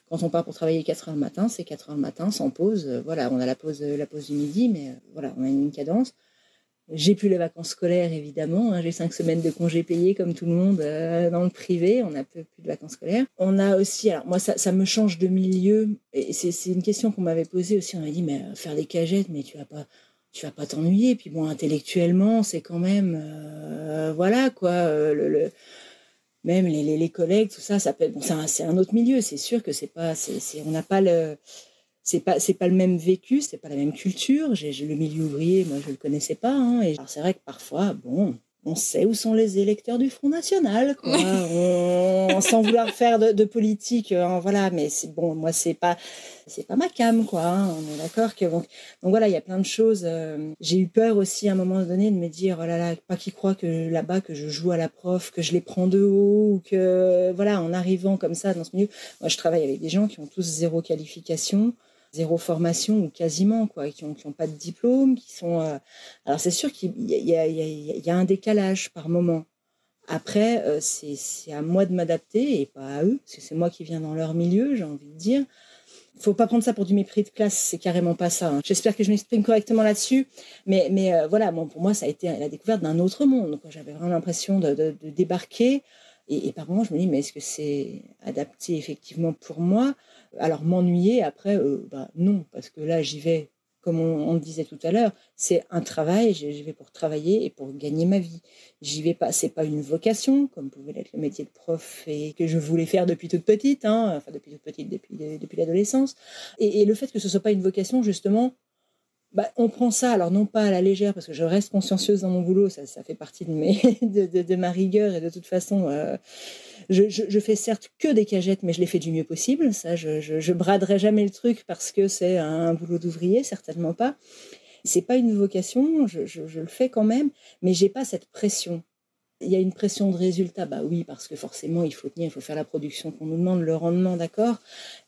Quand on part pour travailler 4 heures le matin, c'est 4 heures le matin, sans pause. Voilà, on a la pause du midi, mais voilà, on a une cadence. J'ai plus les vacances scolaires, évidemment. Hein. J'ai 5 semaines de congés payés, comme tout le monde, dans le privé. On n'a plus de vacances scolaires. On a aussi... Alors, moi, ça me change de milieu. Et c'est une question qu'on m'avait posée aussi. On m'a dit, mais faire des cagettes, mais tu vas pas t'ennuyer. Puis bon, intellectuellement, c'est quand même... voilà, quoi. Même les collègues, tout ça, peut être... Bon, c'est un autre milieu. C'est sûr que on n'a pas le... C'est pas le même vécu, c'est pas la même culture. J'ai le milieu ouvrier, moi je le connaissais pas. Hein, et alors c'est vrai que parfois, bon, on sait où sont les électeurs du Front National, quoi. Sans vouloir faire de politique, voilà. Mais c'est bon, moi c'est pas ma came, quoi. Hein, on est d'accord que donc voilà, il y a plein de choses. J'ai eu peur aussi à un moment donné de me dire, oh là là, pas qu'ils croient que là-bas que je joue à la prof, que je les prends de haut, ou que voilà, en arrivant comme ça dans ce milieu, moi je travaille avec des gens qui ont tous 0 qualification. 0 formation ou quasiment, quoi, qui ont pas de diplôme, qui sont... Alors c'est sûr qu'il y a un décalage par moment. Après, c'est à moi de m'adapter et pas à eux, parce que c'est moi qui viens dans leur milieu, j'ai envie de dire. Faut pas prendre ça pour du mépris de classe, c'est carrément pas ça. Hein. J'espère que je m'exprime correctement là-dessus, mais voilà, bon, pour moi, ça a été la découverte d'un autre monde. Quoi. J'avais vraiment l'impression de débarquer. Et par moments, je me dis, mais est-ce que c'est adapté effectivement pour moi ? Alors, m'ennuyer, après, non, parce que là, j'y vais, comme on le disait tout à l'heure, c'est un travail, j'y vais pour travailler et pour gagner ma vie. J'y vais pas, c'est pas une vocation, comme pouvait l'être le métier de prof et que je voulais faire depuis toute petite, hein, enfin depuis toute petite, depuis l'adolescence. Et le fait que ce soit pas une vocation, justement, on prend ça, alors non pas à la légère, parce que je reste consciencieuse dans mon boulot, ça fait partie de ma rigueur, et de toute façon, je fais certes que des cagettes, mais je les fais du mieux possible. Ça, je braderai jamais le truc parce que c'est un boulot d'ouvrier, certainement pas. C'est pas une vocation, je le fais quand même, mais j'ai pas cette pression. Il y a une pression de résultat, oui, parce que forcément, il faut tenir, il faut faire la production qu'on nous demande, le rendement, d'accord,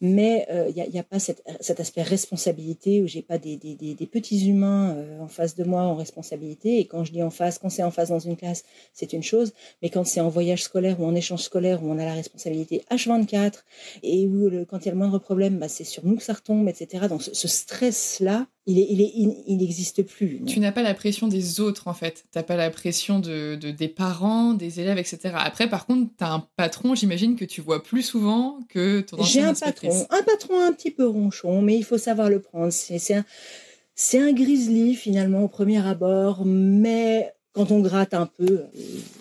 mais il y a pas cet aspect responsabilité où j'ai pas des petits humains en face de moi en responsabilité, et quand je dis en face, quand c'est en face dans une classe, c'est une chose, mais quand c'est en voyage scolaire ou en échange scolaire où on a la responsabilité H24, et où quand il y a le moindre problème, c'est sur nous que ça retombe, etc. Donc ce stress-là, il n'existe plus. Non. Tu n'as pas la pression des autres, en fait. Tu n'as pas la pression des parents, des élèves, etc. Après, par contre, tu as un patron, j'imagine, que tu vois plus souvent que ton ancienne inspectrice. J'ai un patron un petit peu ronchon, mais il faut savoir le prendre. C'est un grizzly, finalement, au premier abord, mais... Quand on gratte un peu,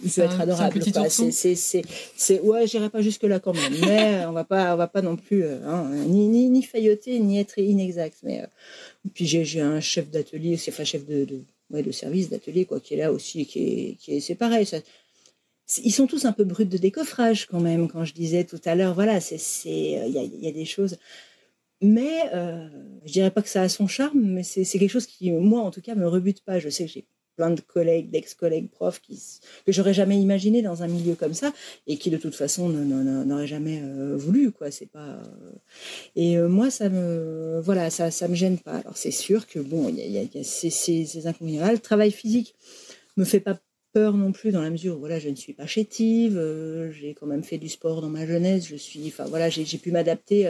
il peut être adorable. C'est un petit ourson. Ouais, j'irai pas jusque là quand même. Mais on va pas non plus ni failloter ni être inexact. Mais puis j'ai un chef d'atelier, enfin chef de service d'atelier quoi, qui est là aussi, qui est c'est pareil. Ils sont tous un peu bruts de décoffrage quand même. Quand je disais tout à l'heure, voilà, il y a des choses. Mais je dirais pas que ça a son charme, mais c'est quelque chose qui, moi en tout cas, me rebute pas. Je sais que j'ai plein de collègues, d'ex-collègues profs que j'aurais jamais imaginé dans un milieu comme ça et qui de toute façon n'auraient jamais voulu, quoi. C'est pas. Et moi, ça me gêne pas. Alors c'est sûr que bon, il y a ces inconvénients-là. Le travail physique me fait pas peur non plus dans la mesure où voilà, je ne suis pas chétive. J'ai quand même fait du sport dans ma jeunesse. J'ai pu m'adapter.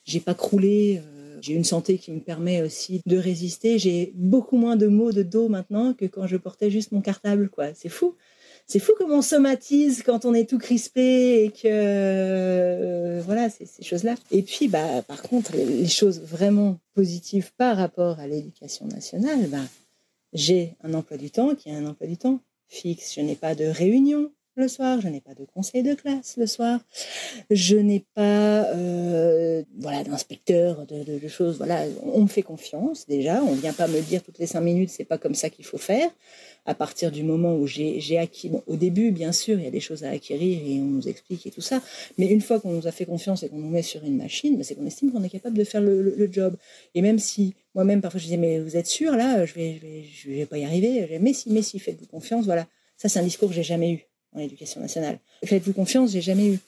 J'ai pas croulé. J'ai une santé qui me permet aussi de résister. J'ai beaucoup moins de maux de dos maintenant que quand je portais juste mon cartable, quoi. C'est fou. C'est fou comme on somatise quand on est tout crispé et que... voilà, ces choses-là. Et puis, par contre, les choses vraiment positives par rapport à l'éducation nationale, j'ai un emploi du temps qui est un emploi du temps fixe. Je n'ai pas de réunion le soir, je n'ai pas de conseil de classe le soir, je n'ai pas d'inspecteur, de choses, voilà, on me fait confiance déjà, on ne vient pas me dire toutes les 5 minutes, c'est pas comme ça qu'il faut faire, à partir du moment où j'ai acquis, au début bien sûr, il y a des choses à acquérir et on nous explique et tout ça, mais une fois qu'on nous a fait confiance et qu'on nous met sur une machine, c'est qu'on estime qu'on est capable de faire le job, et même si, moi-même parfois je disais, mais vous êtes sûr là, je vais pas y arriver, mais si, faites-vous confiance, voilà, ça c'est un discours que j'ai jamais eu en éducation nationale. Faites-vous confiance, j'ai jamais eu.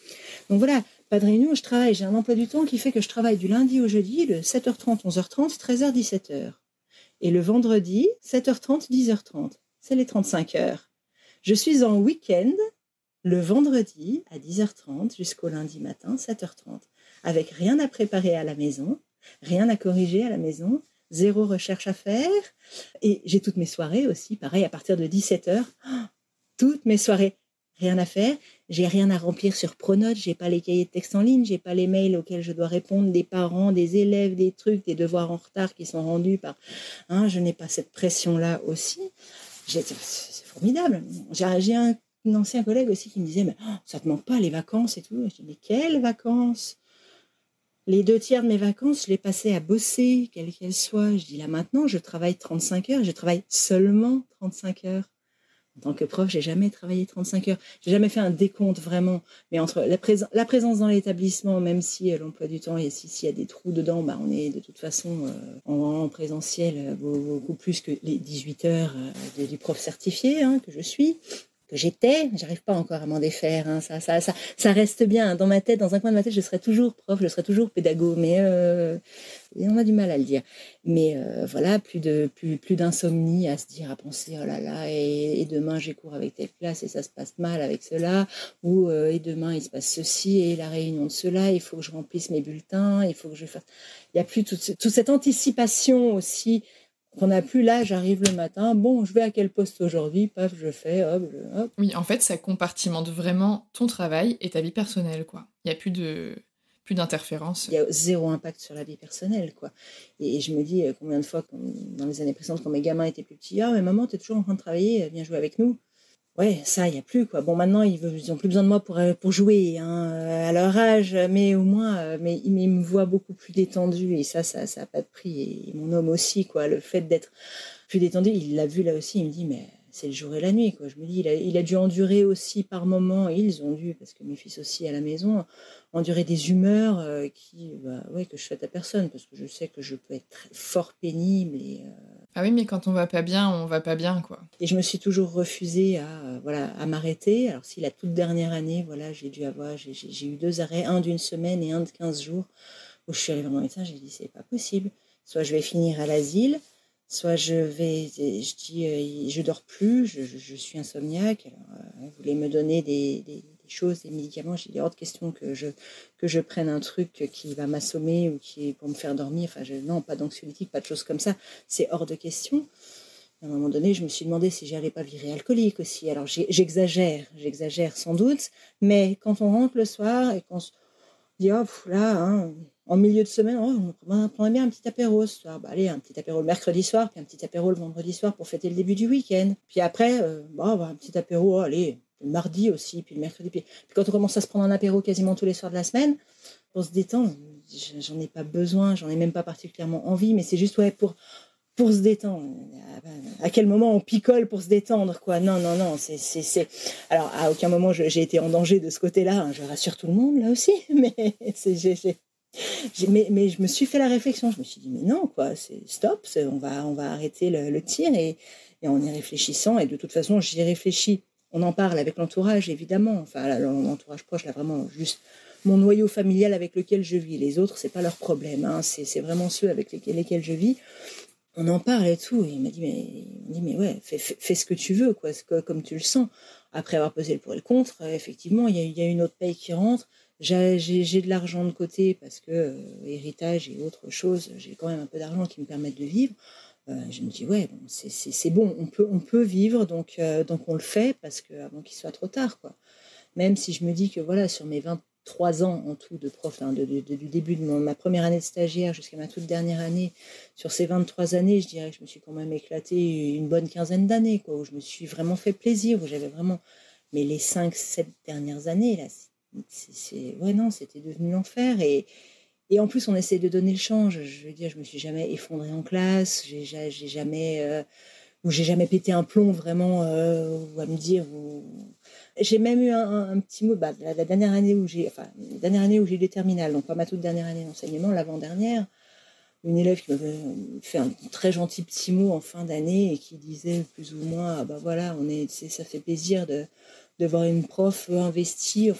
Donc voilà, pas de réunion, je travaille. J'ai un emploi du temps qui fait que je travaille du lundi au jeudi, de 7h30, 11h30, 13h, 17h. Et le vendredi, 7h30, 10h30. C'est les 35 heures. Je suis en week-end le vendredi à 10h30 jusqu'au lundi matin, 7h30, avec rien à préparer à la maison, rien à corriger à la maison, zéro recherche à faire. Et j'ai toutes mes soirées aussi, pareil, à partir de 17h, toutes mes soirées, rien à faire. J'ai rien à remplir sur Pronote, j'ai pas les cahiers de texte en ligne, j'ai pas les mails auxquels je dois répondre des parents, des élèves, des trucs, des devoirs en retard qui sont rendus par... je n'ai pas cette pression-là aussi. C'est formidable. J'ai un ancien collègue aussi qui me disait, mais ça te manque pas les vacances et tout. Je dis, mais quelles vacances? Les 2/3 de mes vacances, je les passais à bosser, quelles qu'elles soient. Je dis, là maintenant, je travaille 35 heures, je travaille seulement 35 heures. En tant que prof, j'ai jamais travaillé 35 heures. J'ai jamais fait un décompte vraiment. Mais entre la présence dans l'établissement, même si l'emploi du temps, et s'il y a des trous dedans, on est de toute façon en présentiel beaucoup plus que les 18 heures du prof certifié que je suis. Que j'étais, j'arrive pas encore à m'en défaire, ça reste bien dans ma tête, dans un coin de ma tête, je serai toujours prof, je serai toujours pédago, mais on a du mal à le dire. Mais voilà, plus d'insomnie à se dire, à penser, oh là là, et demain j'ai cours avec telle classe et ça se passe mal avec cela, ou et demain il se passe ceci et la réunion de cela, il faut que je remplisse mes bulletins, il faut que je fasse... Il y a plus toute cette anticipation aussi, qu'on n'a plus. Là, j'arrive le matin, bon, je vais à quel poste aujourd'hui, paf, je fais, hop. Oui, en fait, ça compartimente vraiment ton travail et ta vie personnelle, quoi. Il n'y a plus d'interférences. Il y a zéro impact sur la vie personnelle, quoi. Et je me dis, combien de fois, dans les années précédentes, quand mes gamins étaient plus petits, mais maman, t'es toujours en train de travailler, viens jouer avec nous. Ouais, ça, il n'y a plus, quoi. Bon, maintenant, ils n'ont plus besoin de moi pour jouer à leur âge, mais au moins, mais ils me voient beaucoup plus détendue, et ça n'a pas de prix. Et mon homme aussi, quoi. Le fait d'être plus détendu, il l'a vu là aussi, il me dit, mais c'est le jour et la nuit, quoi. Je me dis, il a dû endurer aussi par moments, et ils ont dû, parce que mes fils aussi à la maison, endurer des humeurs que je souhaite à personne, parce que je sais que je peux être fort pénible et... Ah oui, mais quand on va pas bien, quoi. Et je me suis toujours refusée à m'arrêter. Alors si la toute dernière année, j'ai eu 2 arrêts, un d'1 semaine et un de 15 jours, où je suis allée voir mon médecin, j'ai dit c'est pas possible. Soit je vais finir à l'asile, soit je dors plus, je suis insomniaque. Alors, vous voulez me donner des choses, des médicaments, j'ai dit hors de question que je prenne un truc qui va m'assommer ou qui est pour me faire dormir. Non, pas d'anxiolytique, pas de choses comme ça, c'est hors de question. À un moment donné, je me suis demandé si j'allais pas virer alcoolique aussi. Alors j'exagère sans doute, mais quand on rentre le soir et qu'on se dit en milieu de semaine, on prendrait bien un petit apéro ce soir. Allez, un petit apéro le mercredi soir, puis un petit apéro le vendredi soir pour fêter le début du week-end. Puis après, un petit apéro, allez, le mardi aussi, puis le mercredi. Puis quand on commence à se prendre un apéro quasiment tous les soirs de la semaine, pour se détendre, j'en ai pas besoin, j'en ai même pas particulièrement envie, mais c'est juste pour se détendre. À quel moment on picole pour se détendre, quoi? Non, c'est... Alors, à aucun moment j'ai été en danger de ce côté-là, je rassure tout le monde, là aussi, mais mais je me suis fait la réflexion, je me suis dit, mais non, quoi, c'est stop, on va arrêter le tir, et en y réfléchissant, et de toute façon, j'y réfléchis, on en parle avec l'entourage, évidemment, l'entourage proche, là, vraiment, juste mon noyau familial avec lequel je vis, les autres, c'est pas leur problème, c'est vraiment ceux avec lesquels je vis. On en parle et tout, et il m'a dit, mais ouais, fais ce que tu veux, quoi, comme tu le sens. Après avoir pesé le pour et le contre, effectivement, il y a une autre paye qui rentre. J'ai de l'argent de côté parce que héritage et autre chose, j'ai quand même un peu d'argent qui me permettent de vivre. Je me dis, ouais, bon, c'est bon, on peut vivre, donc on le fait, parce que avant qu'il soit trop tard, quoi. Même si je me dis que voilà, sur mes 23 ans en tout de prof, du début de ma première année de stagiaire jusqu'à ma toute dernière année, sur ces 23 années, je dirais que je me suis quand même éclatée une bonne quinzaine d'années, quoi, où je me suis vraiment fait plaisir, où j'avais vraiment... Mais les 5-7 dernières années, là, c'était devenu l'enfer. Et en plus, on essaie de donner le change. Je veux dire, je me suis jamais effondrée en classe, j'ai jamais pété un plomb vraiment, ou à me dire... J'ai même eu un petit mot, la dernière année où j'ai eu les terminales, donc pas ma toute dernière année d'enseignement, l'avant-dernière, une élève qui m'avait fait un très gentil petit mot en fin d'année et qui disait plus ou moins, ça fait plaisir de voir une prof investie,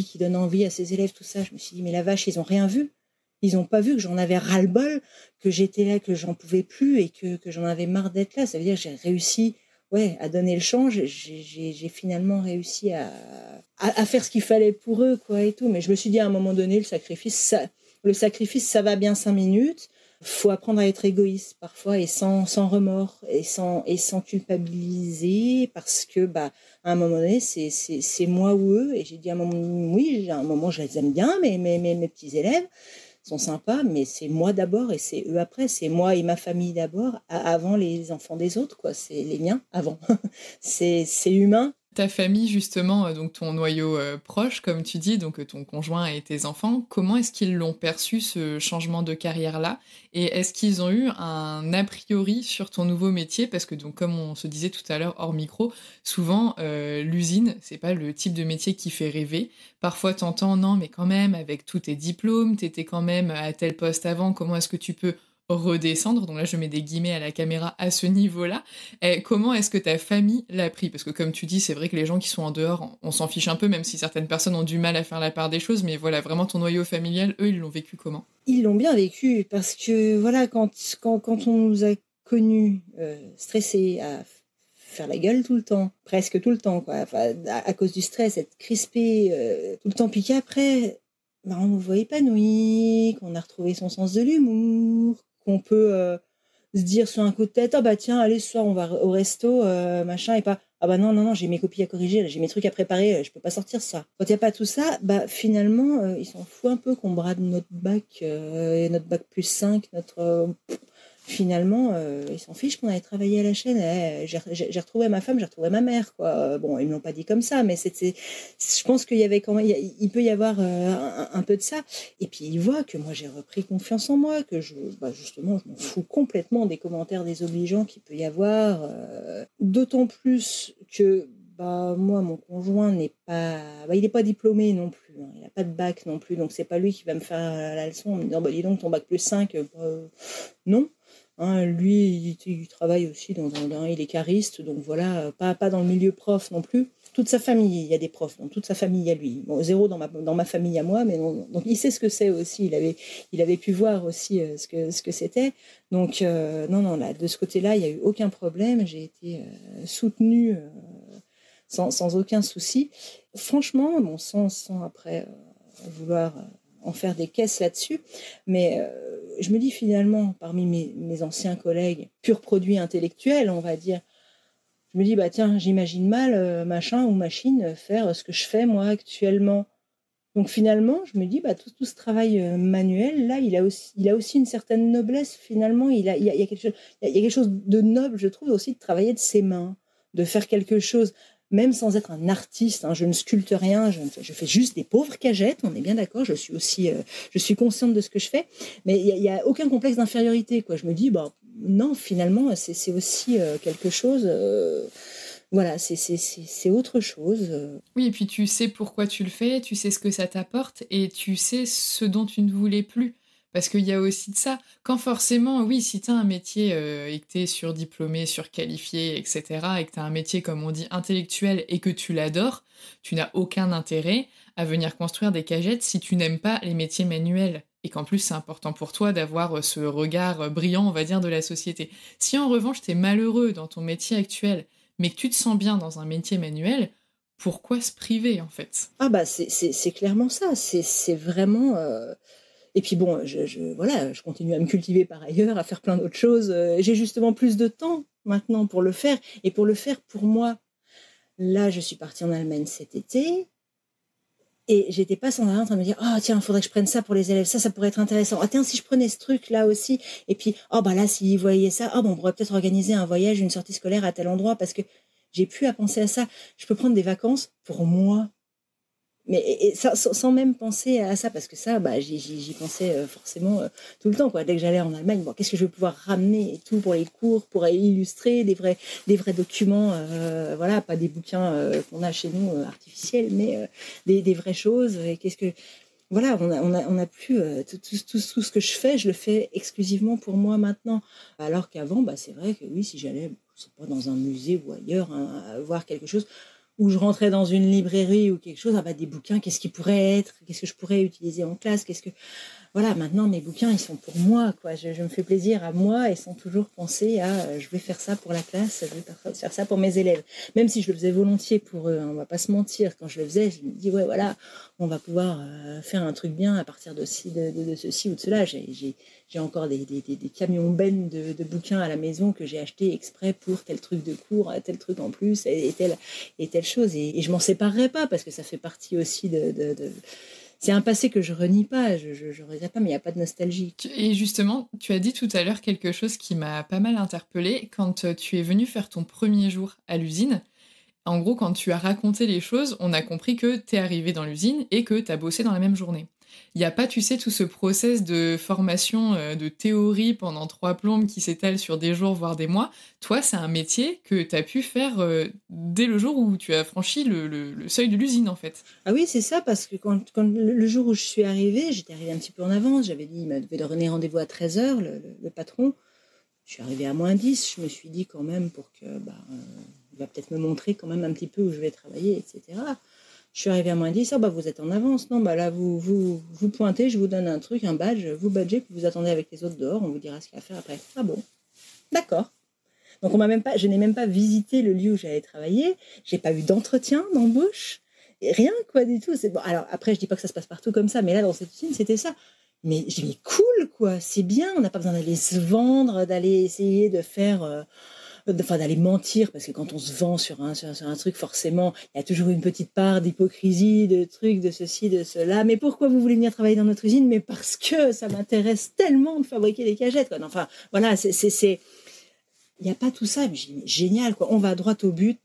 qui donne envie à ses élèves, tout ça. Je me suis dit, mais la vache, ils ont rien vu. Ils n'ont pas vu que j'en avais ras-le-bol, que j'étais là, que j'en pouvais plus et que j'en avais marre d'être là. Ça veut dire que j'ai réussi à donner le change. J'ai finalement réussi à faire ce qu'il fallait pour eux, quoi, et tout. Mais je me suis dit à un moment donné, le sacrifice, ça va bien 5 minutes. Faut apprendre à être égoïste parfois et sans remords et sans culpabiliser parce que à un moment donné c'est moi ou eux. Et j'ai dit à un moment, oui, à un moment je les aime bien, mes petits élèves sont sympas, mais c'est moi d'abord et c'est eux après. C'est moi et ma famille d'abord avant les enfants des autres, quoi. C'est les miens avant. c'est humain. Ta famille, justement, donc ton noyau proche, comme tu dis, donc ton conjoint et tes enfants, comment est-ce qu'ils l'ont perçu, ce changement de carrière-là? Et est-ce qu'ils ont eu un a priori sur ton nouveau métier? Parce que, donc, comme on se disait tout à l'heure hors micro, souvent, l'usine, c'est pas le type de métier qui fait rêver. Parfois, t'entends, non, mais quand même, avec tous tes diplômes, t'étais quand même à tel poste avant, comment est-ce que tu peux redescendre? Donc là, je mets des guillemets à la caméra à ce niveau-là. Et comment est-ce que ta famille l'a pris? Parce que comme tu dis, c'est vrai que les gens qui sont en dehors, on s'en fiche un peu, même si certaines personnes ont du mal à faire la part des choses, mais voilà, vraiment ton noyau familial, eux, ils l'ont vécu comment? Ils l'ont bien vécu parce que voilà, quand on nous a connus stressés, à faire la gueule tout le temps, presque tout le temps, quoi, enfin, à cause du stress, être crispé tout le temps, puis qu'après, on nous voit épanouis, qu'on a retrouvé son sens de l'humour, qu'on peut se dire sur un coup de tête, ah bah tiens, allez, ce soir on va au resto, machin, et pas, ah bah non, j'ai mes copies à corriger, là, j'ai mes trucs à préparer, je peux pas sortir ça. Quand il n'y a pas tout ça, finalement, ils s'en foutent un peu qu'on brade notre bac plus 5, finalement, ils s'en fichent qu'on allait travailler à la chaîne. J'ai retrouvé ma femme, j'ai retrouvé ma mère, quoi. Bon, ils me l'ont pas dit comme ça, mais je pense qu'il y avait quand même, il peut y avoir un peu de ça. Et puis ils voient que moi j'ai repris confiance en moi, que justement, je m'en fous complètement des commentaires désobligeants qu'il peut y avoir. D'autant plus que moi, mon conjoint n'est pas, il n'est pas diplômé non plus. Hein. Il n'a pas de bac non plus, donc c'est pas lui qui va me faire la leçon en me disant, dis donc ton bac plus 5, non. Hein, lui, il travaille aussi il est cariste, donc voilà, pas dans le milieu prof non plus. Toute sa famille, il y a des profs, dans toute sa famille, il y a lui. Bon, zéro dans ma famille à moi, mais donc il sait ce que c'est aussi. Il avait pu voir aussi ce que c'était. Donc non, là, de ce côté-là, il n'y a eu aucun problème. J'ai été soutenue sans aucun souci. Franchement, sans après vouloir en faire des caisses là-dessus, mais je me dis finalement, parmi mes anciens collègues, pur produit intellectuel, on va dire, je me dis, tiens, j'imagine mal machin ou machine faire ce que je fais moi actuellement. Donc finalement, je me dis, tout ce travail manuel, là, il a aussi une certaine noblesse, finalement, il y a quelque chose de noble, je trouve, aussi de travailler de ses mains, de faire quelque chose, même sans être un artiste, hein, je ne sculpte rien, je fais juste des pauvres cagettes, on est bien d'accord, je suis consciente de ce que je fais, mais il n'y a aucun complexe d'infériorité, quoi. Je me dis, non, finalement, c'est aussi quelque chose... voilà, c'est autre chose. Oui, et puis tu sais pourquoi tu le fais, tu sais ce que ça t'apporte, et tu sais ce dont tu ne voulais plus. Parce qu'il y a aussi de ça. Quand forcément, oui, si tu as un métier et que tu es surdiplômé, surqualifié, etc., et que tu as un métier, comme on dit, intellectuel et que tu l'adores, tu n'as aucun intérêt à venir construire des cagettes si tu n'aimes pas les métiers manuels. Et qu'en plus, c'est important pour toi d'avoir ce regard brillant, on va dire, de la société. Si en revanche, tu es malheureux dans ton métier actuel, mais que tu te sens bien dans un métier manuel, pourquoi se priver, en fait? C'est clairement ça. C'est vraiment... Et puis bon, je continue à me cultiver par ailleurs, à faire plein d'autres choses. J'ai justement plus de temps maintenant pour le faire. Et pour le faire pour moi, là, je suis partie en Allemagne cet été. Et j'étais pas sans arrêt en train de me dire, tiens, il faudrait que je prenne ça pour les élèves, ça pourrait être intéressant. Tiens, si je prenais ce truc-là aussi. Et puis, là, s'ils voyaient ça, on pourrait peut-être organiser un voyage, une sortie scolaire à tel endroit, parce que j'ai plus à penser à ça. Je peux prendre des vacances pour moi. Mais sans même penser à ça, parce que ça, j'y pensais forcément tout le temps, quoi. Dès que j'allais en Allemagne, qu'est-ce que je vais pouvoir ramener et tout pour les cours, pour illustrer des vrais documents, voilà, pas des bouquins qu'on a chez nous artificiels, mais des vraies choses. Et qu'est-ce que voilà, on a plus tout ce que je fais, je le fais exclusivement pour moi maintenant. Alors qu'avant, c'est vrai que oui, si j'allais, je sais pas, dans un musée ou ailleurs, hein, voir quelque chose, où je rentrais dans une librairie ou quelque chose, des bouquins, qu'est-ce qui pourrait être, qu'est-ce que je pourrais utiliser en classe, voilà, maintenant mes bouquins ils sont pour moi, quoi. Je me fais plaisir à moi et sans toujours penser à je vais faire ça pour la classe, je vais faire ça pour mes élèves. Même si je le faisais volontiers pour eux, hein, on va pas se mentir. Quand je le faisais, je me dis ouais voilà, on va pouvoir faire un truc bien à partir de ceci ou de cela. J'ai encore des camions bennes de bouquins à la maison que j'ai achetés exprès pour tel truc de cours, tel truc en plus et telle chose. Et je m'en séparerai pas parce que ça fait partie aussi c'est un passé que je renie pas, je regrette pas, mais il n'y a pas de nostalgie. Et justement, tu as dit tout à l'heure quelque chose qui m'a pas mal interpellée. Quand tu es venu faire ton premier jour à l'usine, en gros, quand tu as raconté les choses, on a compris que t'es arrivé dans l'usine et que t'as bossé dans la même journée. Il n'y a pas, tu sais, tout ce process de formation, de théorie pendant 3 plombes qui s'étale sur des jours, voire des mois. Toi, c'est un métier que t'as pu faire dès le jour où tu as franchi le seuil de l'usine, en fait. Ah oui, c'est ça, parce que quand le jour où je suis arrivée, j'étais arrivée un petit peu en avance. J'avais dit, il m'avait donné rendez-vous à 13h, le patron. Je suis arrivée à -10. Je me suis dit quand même pour que, il va peut-être me montrer quand même un petit peu où je vais travailler, etc. Je suis arrivée à -10. Ah, vous êtes en avance. Non, là, vous pointez, je vous donne un truc, un badge, vous badgez, puis vous attendez avec les autres dehors. On vous dira ce qu'il y a à faire après. Ah bon, d'accord. Donc je n'ai même pas visité le lieu où j'allais travailler. J'ai pas eu d'entretien d'embauche. Et rien, quoi, du tout. C'est bon. Alors, après, je dis pas que ça se passe partout comme ça, mais là, dans cette usine, c'était ça. Mais j'ai dit, cool, quoi, c'est bien. On n'a pas besoin d'aller se vendre, d'aller essayer de faire, d'aller mentir, parce que quand on se vend sur un truc, forcément, il y a toujours une petite part d'hypocrisie, de trucs, de ceci, de cela. Mais pourquoi vous voulez venir travailler dans notre usine? Mais parce que ça m'intéresse tellement de fabriquer des cagettes, quoi. Enfin, voilà, il n'y a pas tout ça, mais j'ai dit, génial, quoi. On va droit au but.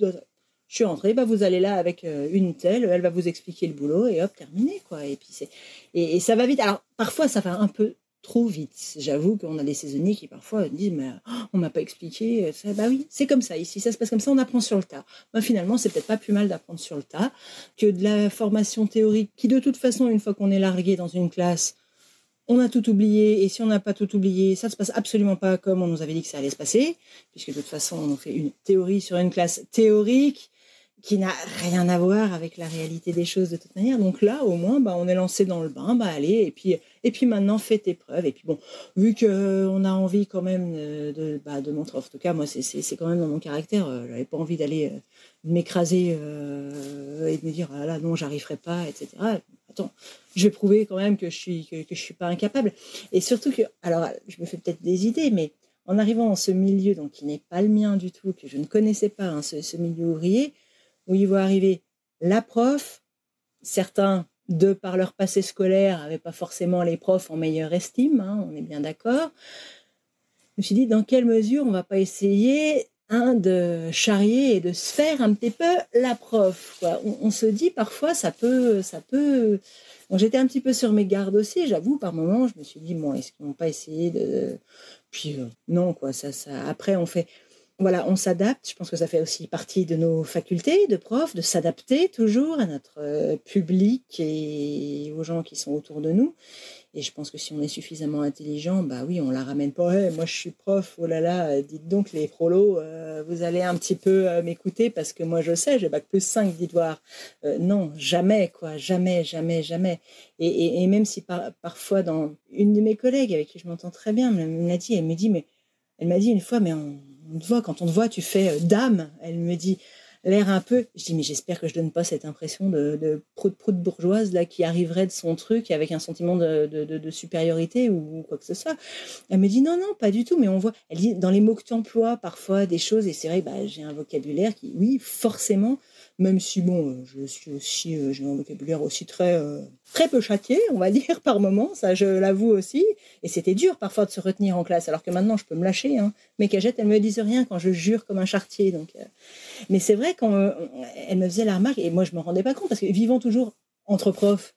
Je suis entrée, vous allez là avec une telle, elle va vous expliquer le boulot et hop, terminé, quoi. Et puis et ça va vite. Alors, parfois, ça va un peu trop vite. J'avoue qu'on a des saisonniers qui parfois disent, mais on m'a pas expliqué. Ça. Oui, c'est comme ça. Ici, ça se passe comme ça, on apprend sur le tas. Finalement, c'est peut-être pas plus mal d'apprendre sur le tas que de la formation théorique qui, de toute façon, une fois qu'on est largué dans une classe, on a tout oublié, et si on n'a pas tout oublié, ça ne se passe absolument pas comme on nous avait dit que ça allait se passer, puisque de toute façon, on fait une théorie sur une classe théorique qui n'a rien à voir avec la réalité des choses de toute manière. Donc là, au moins, on est lancé dans le bain, allez, et puis maintenant, fais tes preuves. Et puis bon, vu qu'on a envie quand même de montrer, en tout cas, moi, c'est quand même dans mon caractère, j'avais pas envie d'aller m'écraser et de me dire, ah là, non, j'arriverai pas, etc. Attends, je vais prouver quand même que je suis pas incapable. Et surtout que, alors, je me fais peut-être des idées, mais en arrivant dans ce milieu, donc qui n'est pas le mien du tout, que je ne connaissais pas, hein, ce milieu ouvrier, où il va arriver la prof, certains, de par leur passé scolaire, n'avaient pas forcément les profs en meilleure estime, hein, on est bien d'accord. Je me suis dit, dans quelle mesure on ne va pas essayer de charrier et de se faire un petit peu la prof, quoi. On se dit parfois, ça peut. Bon, j'étais un petit peu sur mes gardes aussi, j'avoue, par moments, je me suis dit, bon, est-ce qu'ils vont pas essayer de. Puis, non, quoi, ça. Après, on fait. Voilà, on s'adapte. Je pense que ça fait aussi partie de nos facultés de profs, de s'adapter toujours à notre public et aux gens qui sont autour de nous. Et je pense que si on est suffisamment intelligent, oui, on la ramène pas. Hey, moi, je suis prof, oh là là, dites donc, les prolos, vous allez un petit peu m'écouter parce que moi, je sais, j'ai bac+5, dites voir. Non, jamais, quoi, jamais, jamais, jamais. Et même si parfois, dans une de mes collègues avec qui je m'entends très bien, elle m'a dit une fois, mais on te voit, quand on te voit, tu fais dame. Elle me dit, l'air un peu. Je dis, mais j'espère que je donne pas cette impression de prout bourgeoise là qui arriverait de son truc avec un sentiment de supériorité ou quoi que ce soit. Elle me dit, non, pas du tout, mais on voit. Elle dit, dans les mots que tu emploies, parfois des choses, et c'est vrai, j'ai un vocabulaire qui, oui, forcément, même si bon, je suis aussi, j'ai un vocabulaire aussi très peu châtié, on va dire, par moments, ça je l'avoue aussi, et c'était dur parfois de se retenir en classe, alors que maintenant je peux me lâcher, hein. Mes cagettes, elles me disent rien quand je jure comme un charretier, donc. Mais c'est vrai qu'elle me faisait la remarque, et moi je me rendais pas compte, parce que vivant toujours entre profs,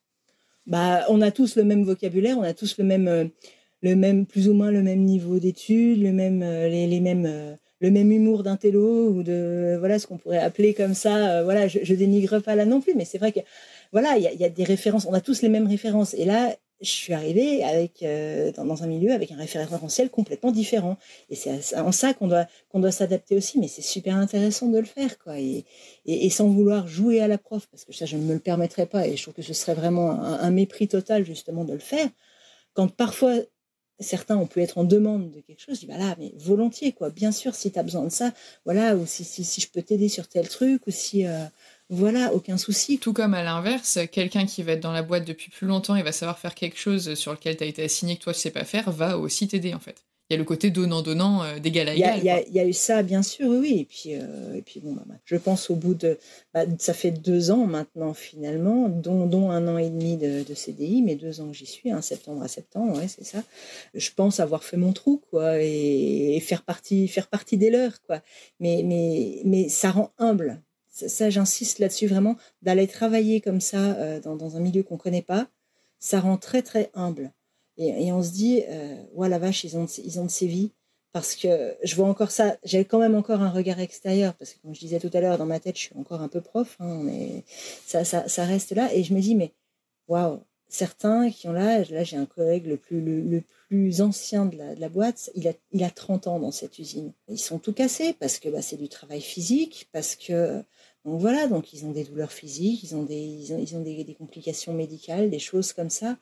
on a tous le même vocabulaire, on a tous le même plus ou moins le même niveau d'études, le même les mêmes le même humour d'intello ou de voilà ce qu'on pourrait appeler comme ça. Voilà, je dénigre pas là non plus, mais c'est vrai que voilà, il y a des références, on a tous les mêmes références. Et là, je suis arrivée avec dans un milieu avec un référentiel complètement différent. Et c'est en ça qu'on doit s'adapter aussi. Mais c'est super intéressant de le faire, quoi. Et sans vouloir jouer à la prof, parce que ça, je ne me le permettrais pas. Et je trouve que ce serait vraiment un mépris total justement de le faire. quand parfois certains ont pu être en demande de quelque chose, je dis bah là, mais volontiers, quoi. Bien sûr, si tu as besoin de ça, voilà, ou si je peux t'aider sur tel truc, ou si, voilà, aucun souci. Tout comme à l'inverse, quelqu'un qui va être dans la boîte depuis plus longtemps et va savoir faire quelque chose sur lequel tu as été assigné que toi tu sais pas faire, va aussi t'aider en fait. Il y a le côté donnant-donnant, d'égal à égal, quoi. Il y a eu ça, bien sûr, oui, oui. Et puis bon, je pense au bout de... ça fait 2 ans maintenant, finalement, dont 1 an et demi de CDI, mais 2 ans que j'y suis, septembre à septembre, ouais, c'est ça. Je pense avoir fait mon trou, quoi, et faire partie des leurs, quoi. Mais ça rend humble. Ça, j'insiste là-dessus vraiment, d'aller travailler comme ça dans un milieu qu'on connaît pas, ça rend très, très humble. Et on se dit, ouais, la vache, ils ont de ces vies. Parce que je vois encore ça, j'ai quand même encore un regard extérieur, parce que comme je disais tout à l'heure, dans ma tête, je suis encore un peu prof, mais ça reste là, et je me dis, mais waouh, certains qui ont l'âge, là j'ai un collègue le plus ancien de la boîte, il a 30 ans dans cette usine. Ils sont tout cassés, parce que c'est du travail physique, parce que, donc voilà, donc ils ont des douleurs physiques, ils ont des complications médicales, des choses comme ça,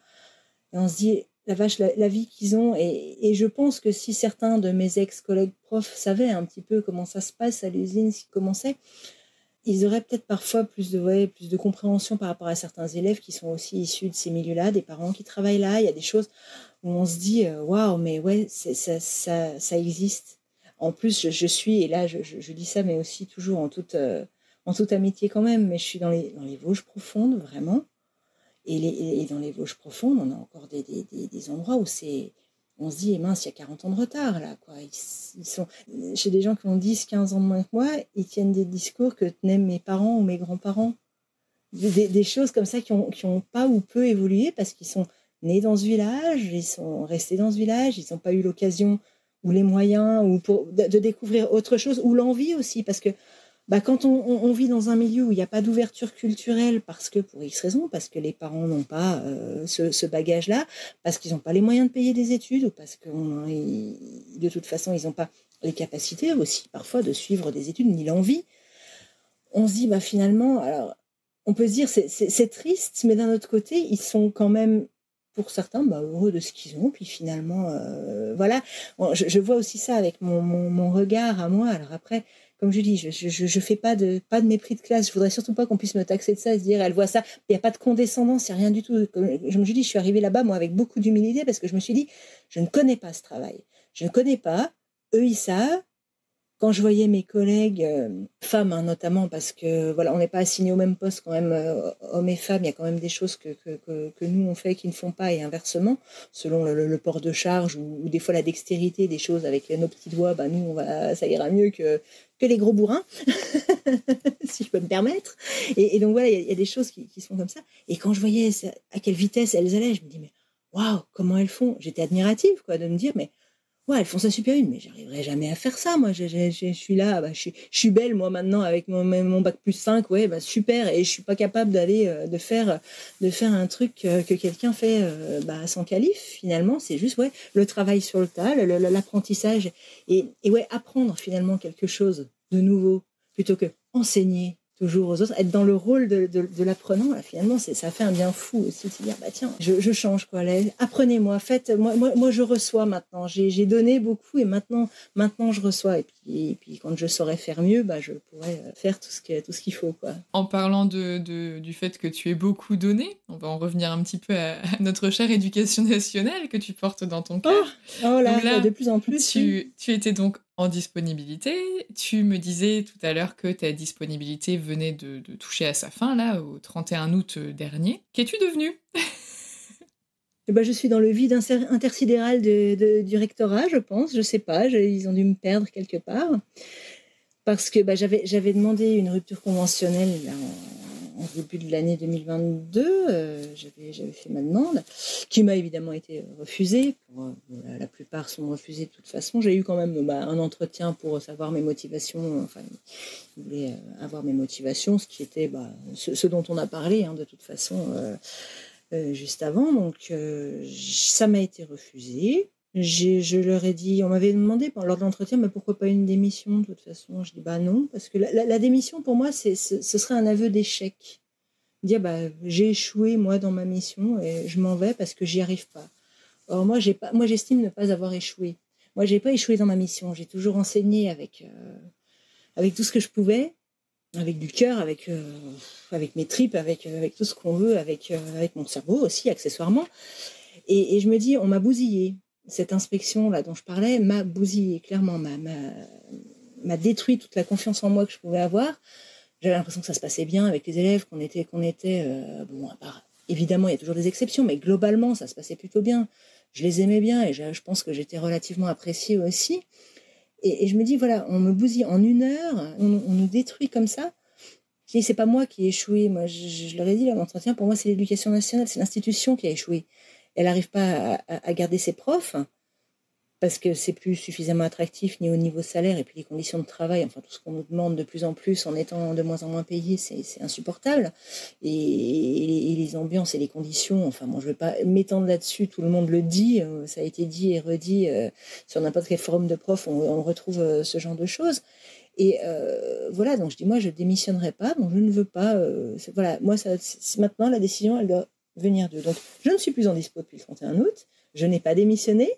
et on se dit, la vache, la vie qu'ils ont. Et je pense que si certains de mes ex-collègues profs savaient un petit peu comment ça se passe à l'usine, ce qui commençait, ils auraient peut-être parfois plus de compréhension par rapport à certains élèves qui sont aussi issus de ces milieux-là, des parents qui travaillent là. Il y a des choses où on se dit, waouh, mais ouais, ça existe. En plus, je suis, et là je dis ça, mais aussi toujours en toute amitié quand même, mais je suis dans les Vosges profondes, vraiment. Et dans les Vosges profondes, on a encore des endroits où on se dit, mince, il y a 40 ans de retard, là, quoi. Ils sont, chez des gens qui ont 10, 15 ans de moins que moi, ils tiennent des discours que tenaient mes parents ou mes grands-parents. Des choses comme ça qui ont pas ou peu évolué parce qu'ils sont nés dans ce village, ils sont restés dans ce village, ils n'ont pas eu l'occasion ou les moyens de découvrir autre chose, ou l'envie aussi, parce que quand on vit dans un milieu où il n'y a pas d'ouverture culturelle, parce que pour X raisons, parce que les parents n'ont pas ce bagage-là, parce qu'ils n'ont pas les moyens de payer des études, ou parce que de toute façon, ils n'ont pas les capacités aussi parfois de suivre des études, ni l'envie, on se dit finalement, alors on peut se dire c'est triste, mais d'un autre côté, ils sont quand même, pour certains, heureux de ce qu'ils ont. Puis finalement, voilà, je vois aussi ça avec mon regard à moi. Alors après, comme je dis, je fais pas de mépris de classe. Je voudrais surtout pas qu'on puisse me taxer de ça, se dire, elle voit ça. Il n'y a pas de condescendance, il n'y a rien du tout. Je me dis, je suis arrivée là-bas, moi, avec beaucoup d'humilité, parce que je me suis dit, je ne connais pas ce travail. Je ne connais pas. Eux, ils savent. Quand je voyais mes collègues, femmes notamment, parce que voilà, on n'est pas assignés au même poste quand même, hommes et femmes, il y a quand même des choses que nous on fait qu'ils ne font pas, et inversement, selon le port de charge ou des fois la dextérité des choses avec nos petits doigts, nous ça ira mieux que les gros bourrins, si je peux me permettre. Et donc voilà, il y a des choses qui sont comme ça. Et quand je voyais à quelle vitesse elles allaient, je me dis, mais waouh, comment elles font? J'étais admirative, quoi, de me dire, mais ouais, elles font ça super bien, mais j'arriverai jamais à faire ça. Moi, je suis là, je suis belle, moi, maintenant, avec mon bac plus 5, ouais, super, et je suis pas capable de faire un truc que quelqu'un fait sans qualif, finalement. C'est juste, ouais, le travail sur le tas, l'apprentissage, et ouais, apprendre, finalement, quelque chose de nouveau, plutôt que enseigner toujours aux autres, être dans le rôle de l'apprenant, là, finalement, ça fait un bien fou aussi, de se dire, tiens, je change, quoi, là, apprenez-moi, moi je reçois maintenant, j'ai donné beaucoup, et maintenant je reçois, et puis quand je saurais faire mieux, je pourrais faire tout ce qu'il faut, quoi. En parlant du fait que tu aies beaucoup donné, on va en revenir un petit peu à notre chère éducation nationale que tu portes dans ton cœur. Oh là, donc là, de plus en plus. Tu étais donc en disponibilité. Tu me disais tout à l'heure que ta disponibilité venait de toucher à sa fin, là, au 31 août dernier. Qu'es-tu devenue? Je suis dans le vide intersidéral du rectorat, je pense. Je sais pas, ils ont dû me perdre quelque part. Parce que j'avais demandé une rupture conventionnelle là, en début de l'année 2022. J'avais fait ma demande, qui m'a évidemment été refusée. La plupart sont refusées de toute façon. J'ai eu quand même un entretien pour savoir mes motivations. Enfin, ils voulaient avoir mes motivations, ce qui était ce dont on a parlé de toute façon juste avant. Donc ça m'a été refusé. Je leur ai dit, on m'avait demandé lors de l'entretien, pourquoi pas une démission de toute façon. Je dis non, parce que la démission pour moi, ce serait un aveu d'échec. Dire j'ai échoué moi dans ma mission et je m'en vais parce que j'y arrive pas. Or, moi, j'estime ne pas avoir échoué. Moi, j'ai pas échoué dans ma mission. J'ai toujours enseigné avec tout ce que je pouvais, avec du cœur, avec mes tripes, avec tout ce qu'on veut, avec mon cerveau aussi, accessoirement. Et je me dis, on m'a bousillé. Cette inspection-là dont je parlais m'a bousillé, clairement, m'a détruit toute la confiance en moi que je pouvais avoir. J'avais l'impression que ça se passait bien avec les élèves, qu'on était bon, à part, évidemment, il y a toujours des exceptions, mais globalement, ça se passait plutôt bien. Je les aimais bien et je pense que j'étais relativement appréciée aussi. Et je me dis, voilà, on me bousille en 1 heure, on nous détruit comme ça. Je dis, c'est pas moi qui ai échoué. Moi, je leur ai dit, là, l'entretien, pour moi, c'est l'éducation nationale, c'est l'institution qui a échoué. Elle n'arrive pas à garder ses profs parce que c'est plus suffisamment attractif ni au niveau salaire et puis les conditions de travail, enfin tout ce qu'on nous demande de plus en plus en étant de moins en moins payé, c'est insupportable. Et les ambiances et les conditions, enfin bon, je ne vais pas m'étendre là-dessus, tout le monde le dit, ça a été dit et redit sur n'importe quel forum de profs, on retrouve ce genre de choses. Et voilà, donc je dis, moi je démissionnerai pas, donc je ne veux pas, voilà, moi maintenant la décision elle doit venir d'eux. Donc je ne suis plus en dispo depuis le 31 août, je n'ai pas démissionné,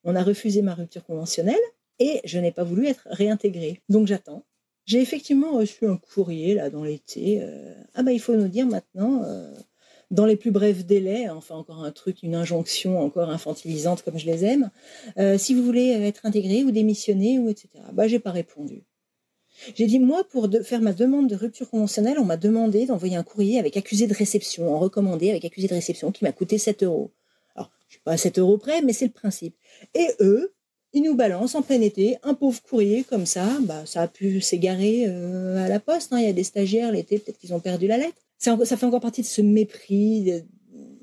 on a refusé ma rupture conventionnelle et je n'ai pas voulu être réintégrée. Donc j'attends. J'ai effectivement reçu un courrier là dans l'été. Il faut nous dire maintenant, dans les plus brefs délais, enfin encore un truc, une injonction encore infantilisante comme je les aime, si vous voulez être intégré ou démissionner ou etc. J'ai pas répondu. J'ai dit, moi, pour faire ma demande de rupture conventionnelle, on m'a demandé d'envoyer un courrier avec accusé de réception, en recommandé avec accusé de réception, qui m'a coûté 7 €. Alors, je ne suis pas à 7 € près, mais c'est le principe. Et eux, ils nous balancent en plein été un pauvre courrier comme ça. Ça a pu s'égarer à la poste. Il y a des stagiaires l'été, peut-être qu'ils ont perdu la lettre. Ça fait encore partie de ce mépris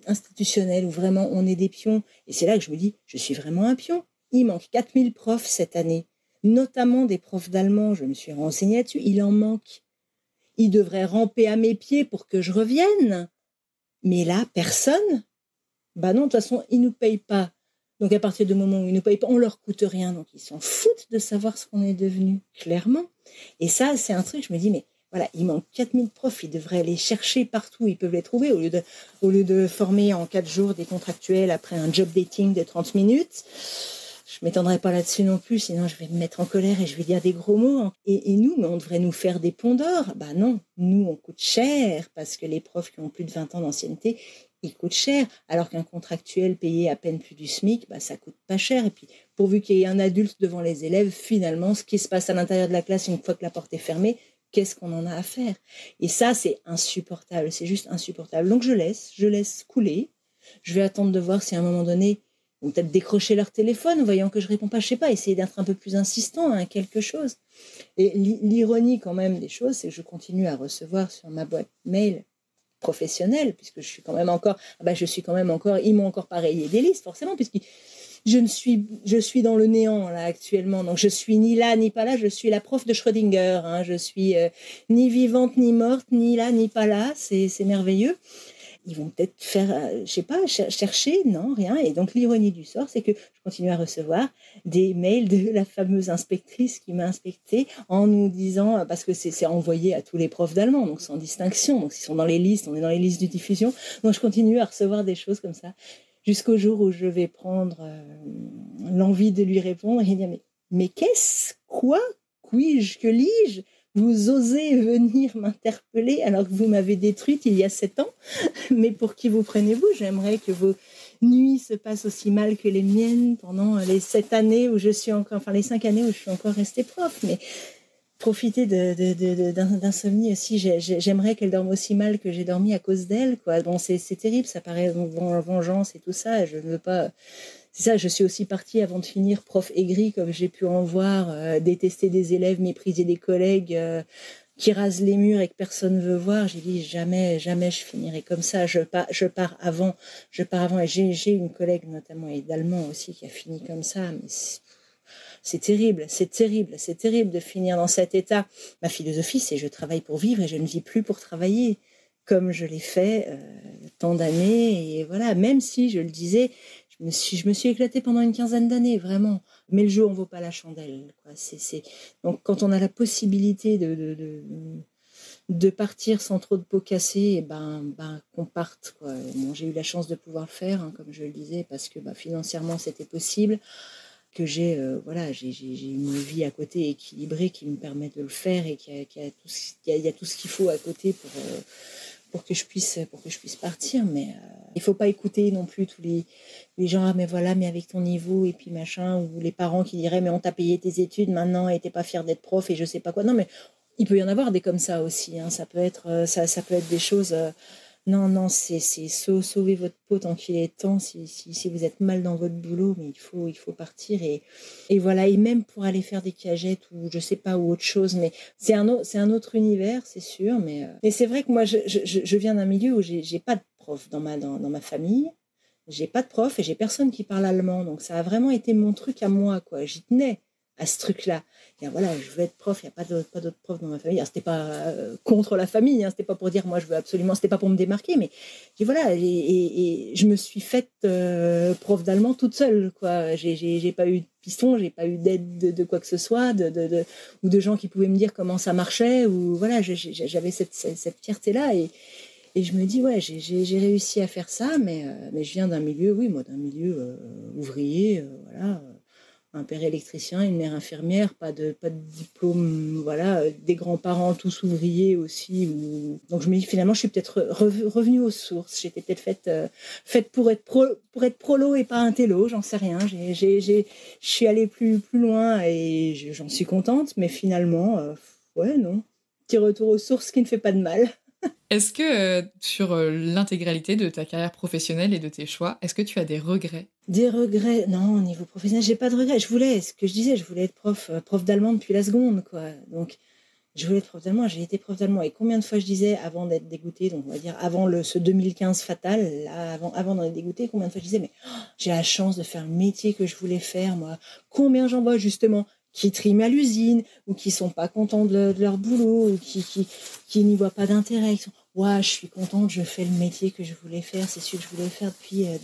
institutionnel où vraiment on est des pions. Et c'est là que je me dis, je suis vraiment un pion. Il manque 4000 profs cette année, notamment des profs d'allemand. Je me suis renseignée là-dessus. Il en manque. Ils devraient ramper à mes pieds pour que je revienne. Mais là, personne. Non, de toute façon, ils ne nous payent pas. Donc, à partir du moment où ils ne nous payent pas, on ne leur coûte rien. Donc, ils s'en foutent de savoir ce qu'on est devenu, clairement. Et ça, c'est un truc, je me dis, mais voilà, il manque 4000 profs, ils devraient les chercher partout, ils peuvent les trouver, au lieu de former en 4 jours des contractuels après un job dating de 30 minutes. Je ne m'étendrai pas là-dessus non plus, sinon je vais me mettre en colère et je vais dire des gros mots. Et nous, mais on devrait nous faire des ponts d'or. Non, nous, on coûte cher, parce que les profs qui ont plus de 20 ans d'ancienneté, ils coûtent cher, alors qu'un contractuel payé à peine plus du SMIC, ça coûte pas cher. Et puis, pourvu qu'il y ait un adulte devant les élèves, finalement, ce qui se passe à l'intérieur de la classe, une fois que la porte est fermée, qu'est-ce qu'on en a à faire? Et ça, c'est insupportable, c'est juste insupportable. Donc, je laisse couler. Je vais attendre de voir si à un moment donné, ils vont peut-être décrocher leur téléphone, voyant que je réponds pas, je sais pas, essayer d'être un peu plus insistant à quelque chose. Et l'ironie quand même des choses, c'est que je continue à recevoir sur ma boîte mail professionnelle, puisque je suis quand même encore, ils m'ont encore pas rayé des listes, forcément, puisque je suis dans le néant, là, actuellement. Donc, je suis ni là, ni pas là, je suis la prof de Schrödinger, hein. Je suis ni vivante, ni morte, ni là, ni pas là. C'est merveilleux. Ils vont peut-être faire, je sais pas, chercher, non, rien. Et donc, l'ironie du sort, c'est que je continue à recevoir des mails de la fameuse inspectrice qui m'a inspectée en nous disant, parce que c'est envoyé à tous les profs d'allemand, donc sans distinction. Donc, ils sont dans les listes, on est dans les listes de diffusion. Donc, je continue à recevoir des choses comme ça, jusqu'au jour où je vais prendre l'envie de lui répondre et dire, mais qu'est-ce, quoi, puis-je, que lis-je? Vous osez venir m'interpeller alors que vous m'avez détruite il y a 7 ans. Mais pour qui vous prenez-vous? J'aimerais que vos nuits se passent aussi mal que les miennes pendant les 7 années où je suis encore, enfin les 5 années où je suis encore restée prof. Mais profiter d'insomnie aussi, j'aimerais qu'elle dorme aussi mal que j'ai dormi à cause d'elle, quoi. Bon, c'est terrible, ça paraît vengeance et tout ça. Je ne veux pas. C'est ça, je suis aussi partie avant de finir prof aigri, comme j'ai pu en voir, détester des élèves, mépriser des collègues qui rasent les murs et que personne ne veut voir. J'ai dit jamais je finirai comme ça. Je pars avant. Et j'ai une collègue notamment et d'allemand aussi qui a fini comme ça. Mais c'est terrible de finir dans cet état. Ma philosophie, c'est je travaille pour vivre et je ne vis plus pour travailler, comme je l'ai fait tant d'années. Et voilà, même si je le disais, je me suis éclatée pendant une 15aine d'années, vraiment. Mais le jeu en vaut pas la chandelle, quoi. Donc, quand on a la possibilité de partir sans trop de pots cassés, et qu'on parte, quoi. Bon, j'ai eu la chance de pouvoir le faire, hein, comme je le disais, parce que financièrement c'était possible, que j'ai une vie à côté équilibrée qui me permet de le faire et qu'il y a tout ce qu'il faut à côté pour que je puisse partir. Mais il faut pas écouter non plus tous les gens, ah mais voilà, mais avec ton niveau et puis machin, ou les parents qui diraient mais on t'a payé tes études maintenant et t'es pas fier d'être prof et je sais pas quoi. Non, mais il peut y en avoir des comme ça aussi, hein. Ça peut être ça peut être des choses. Non, c'est sauver votre peau tant qu'il est temps. Si vous êtes mal dans votre boulot, mais il faut partir et voilà. Et même pour aller faire des cagettes ou je sais pas, ou autre chose, mais c'est un autre univers, c'est sûr. Mais c'est vrai que moi, je viens d'un milieu où j'ai pas de prof dans ma famille. J'ai pas de prof et j'ai personne qui parle allemand. Donc ça a vraiment été mon truc à moi, quoi. J'y tenais à ce truc-là. Et voilà, je veux être prof, il n'y a pas d'autres profs dans ma famille. Alors, c'était pas contre la famille, hein, c'était pas pour dire moi je veux absolument, c'était pas pour me démarquer, mais voilà, et je me suis faite prof d'allemand toute seule, quoi. J'ai pas eu de piston, j'ai pas eu d'aide de quoi que ce soit, ou de gens qui pouvaient me dire comment ça marchait, ou voilà, j'avais cette fierté-là, et je me dis, ouais, j'ai réussi à faire ça, mais je viens d'un milieu, ouvrier, voilà. Un père électricien, une mère infirmière, pas de diplôme, voilà, des grands-parents tous ouvriers aussi. Donc je me dis finalement, je suis peut-être revenue aux sources. J'étais peut-être faite pour être prolo et pas un télo, j'en sais rien. Je suis allée plus loin et j'en suis contente, mais finalement, ouais, non. Petit retour aux sources qui ne fait pas de mal. Est-ce que sur l'intégralité de ta carrière professionnelle et de tes choix, est-ce que tu as des regrets ? Des regrets ? Non, au niveau professionnel, j'ai pas de regrets. Je voulais être prof d'allemand depuis la seconde, quoi. Donc, je voulais être prof d'allemand, j'ai été prof d'allemand. Et combien de fois je disais, avant d'être dégoûtée, donc on va dire avant ce 2015 fatal, là, avant d'en être dégoûtée, combien de fois je disais, mais j'ai la chance de faire le métier que je voulais faire, moi. Combien j'en vois, justement, qui triment à l'usine, ou qui sont pas contents de leur boulot, ou qui n'y voient pas d'intérêt, qui sont, ouais, je suis contente, je fais le métier que je voulais faire, c'est celui que je voulais faire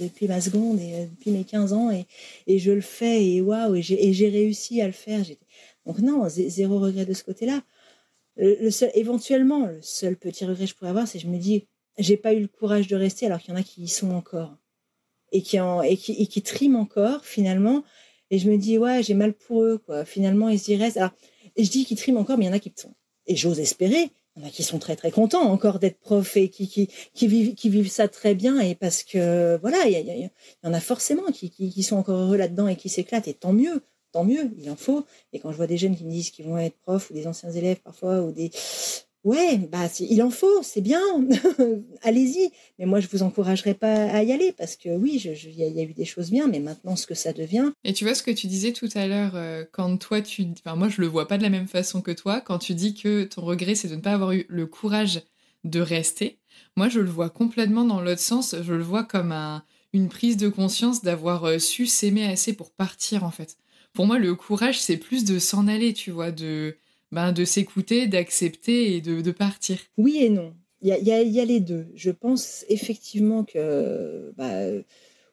depuis ma seconde et depuis mes 15 ans, et je le fais, et waouh, et j'ai réussi à le faire. Donc non, zéro regret de ce côté-là. Éventuellement, le seul petit regret que je pourrais avoir, c'est que je me dis, j'ai pas eu le courage de rester, alors qu'il y en a qui y sont encore, et qui triment encore, finalement. Et je me dis, ouais, j'ai mal pour eux, quoi. Finalement, ils y restent. Alors, et je dis qu'ils triment encore, mais il y en a qui sont. Et j'ose espérer, il y en a qui sont très, très contents encore d'être profs et qui vivent ça très bien. Et parce que, voilà, il y en a forcément qui sont encore heureux là-dedans et qui s'éclatent. Et tant mieux, il en faut. Et quand je vois des jeunes qui me disent qu'ils vont être profs, ou des anciens élèves parfois, ou des... Ouais, il en faut, c'est bien, allez-y. Mais moi, je vous encouragerais pas à y aller parce que oui, il y a eu des choses bien, mais maintenant, ce que ça devient. Et tu vois ce que tu disais tout à l'heure, quand toi, enfin, moi, je le vois pas de la même façon que toi, quand tu dis que ton regret, c'est de ne pas avoir eu le courage de rester. Moi, je le vois complètement dans l'autre sens. Je le vois comme une prise de conscience d'avoir su s'aimer assez pour partir, en fait. Pour moi, le courage, c'est plus de s'en aller, tu vois, de s'écouter, d'accepter et de partir. Oui et non. Il y a les deux. Je pense effectivement que...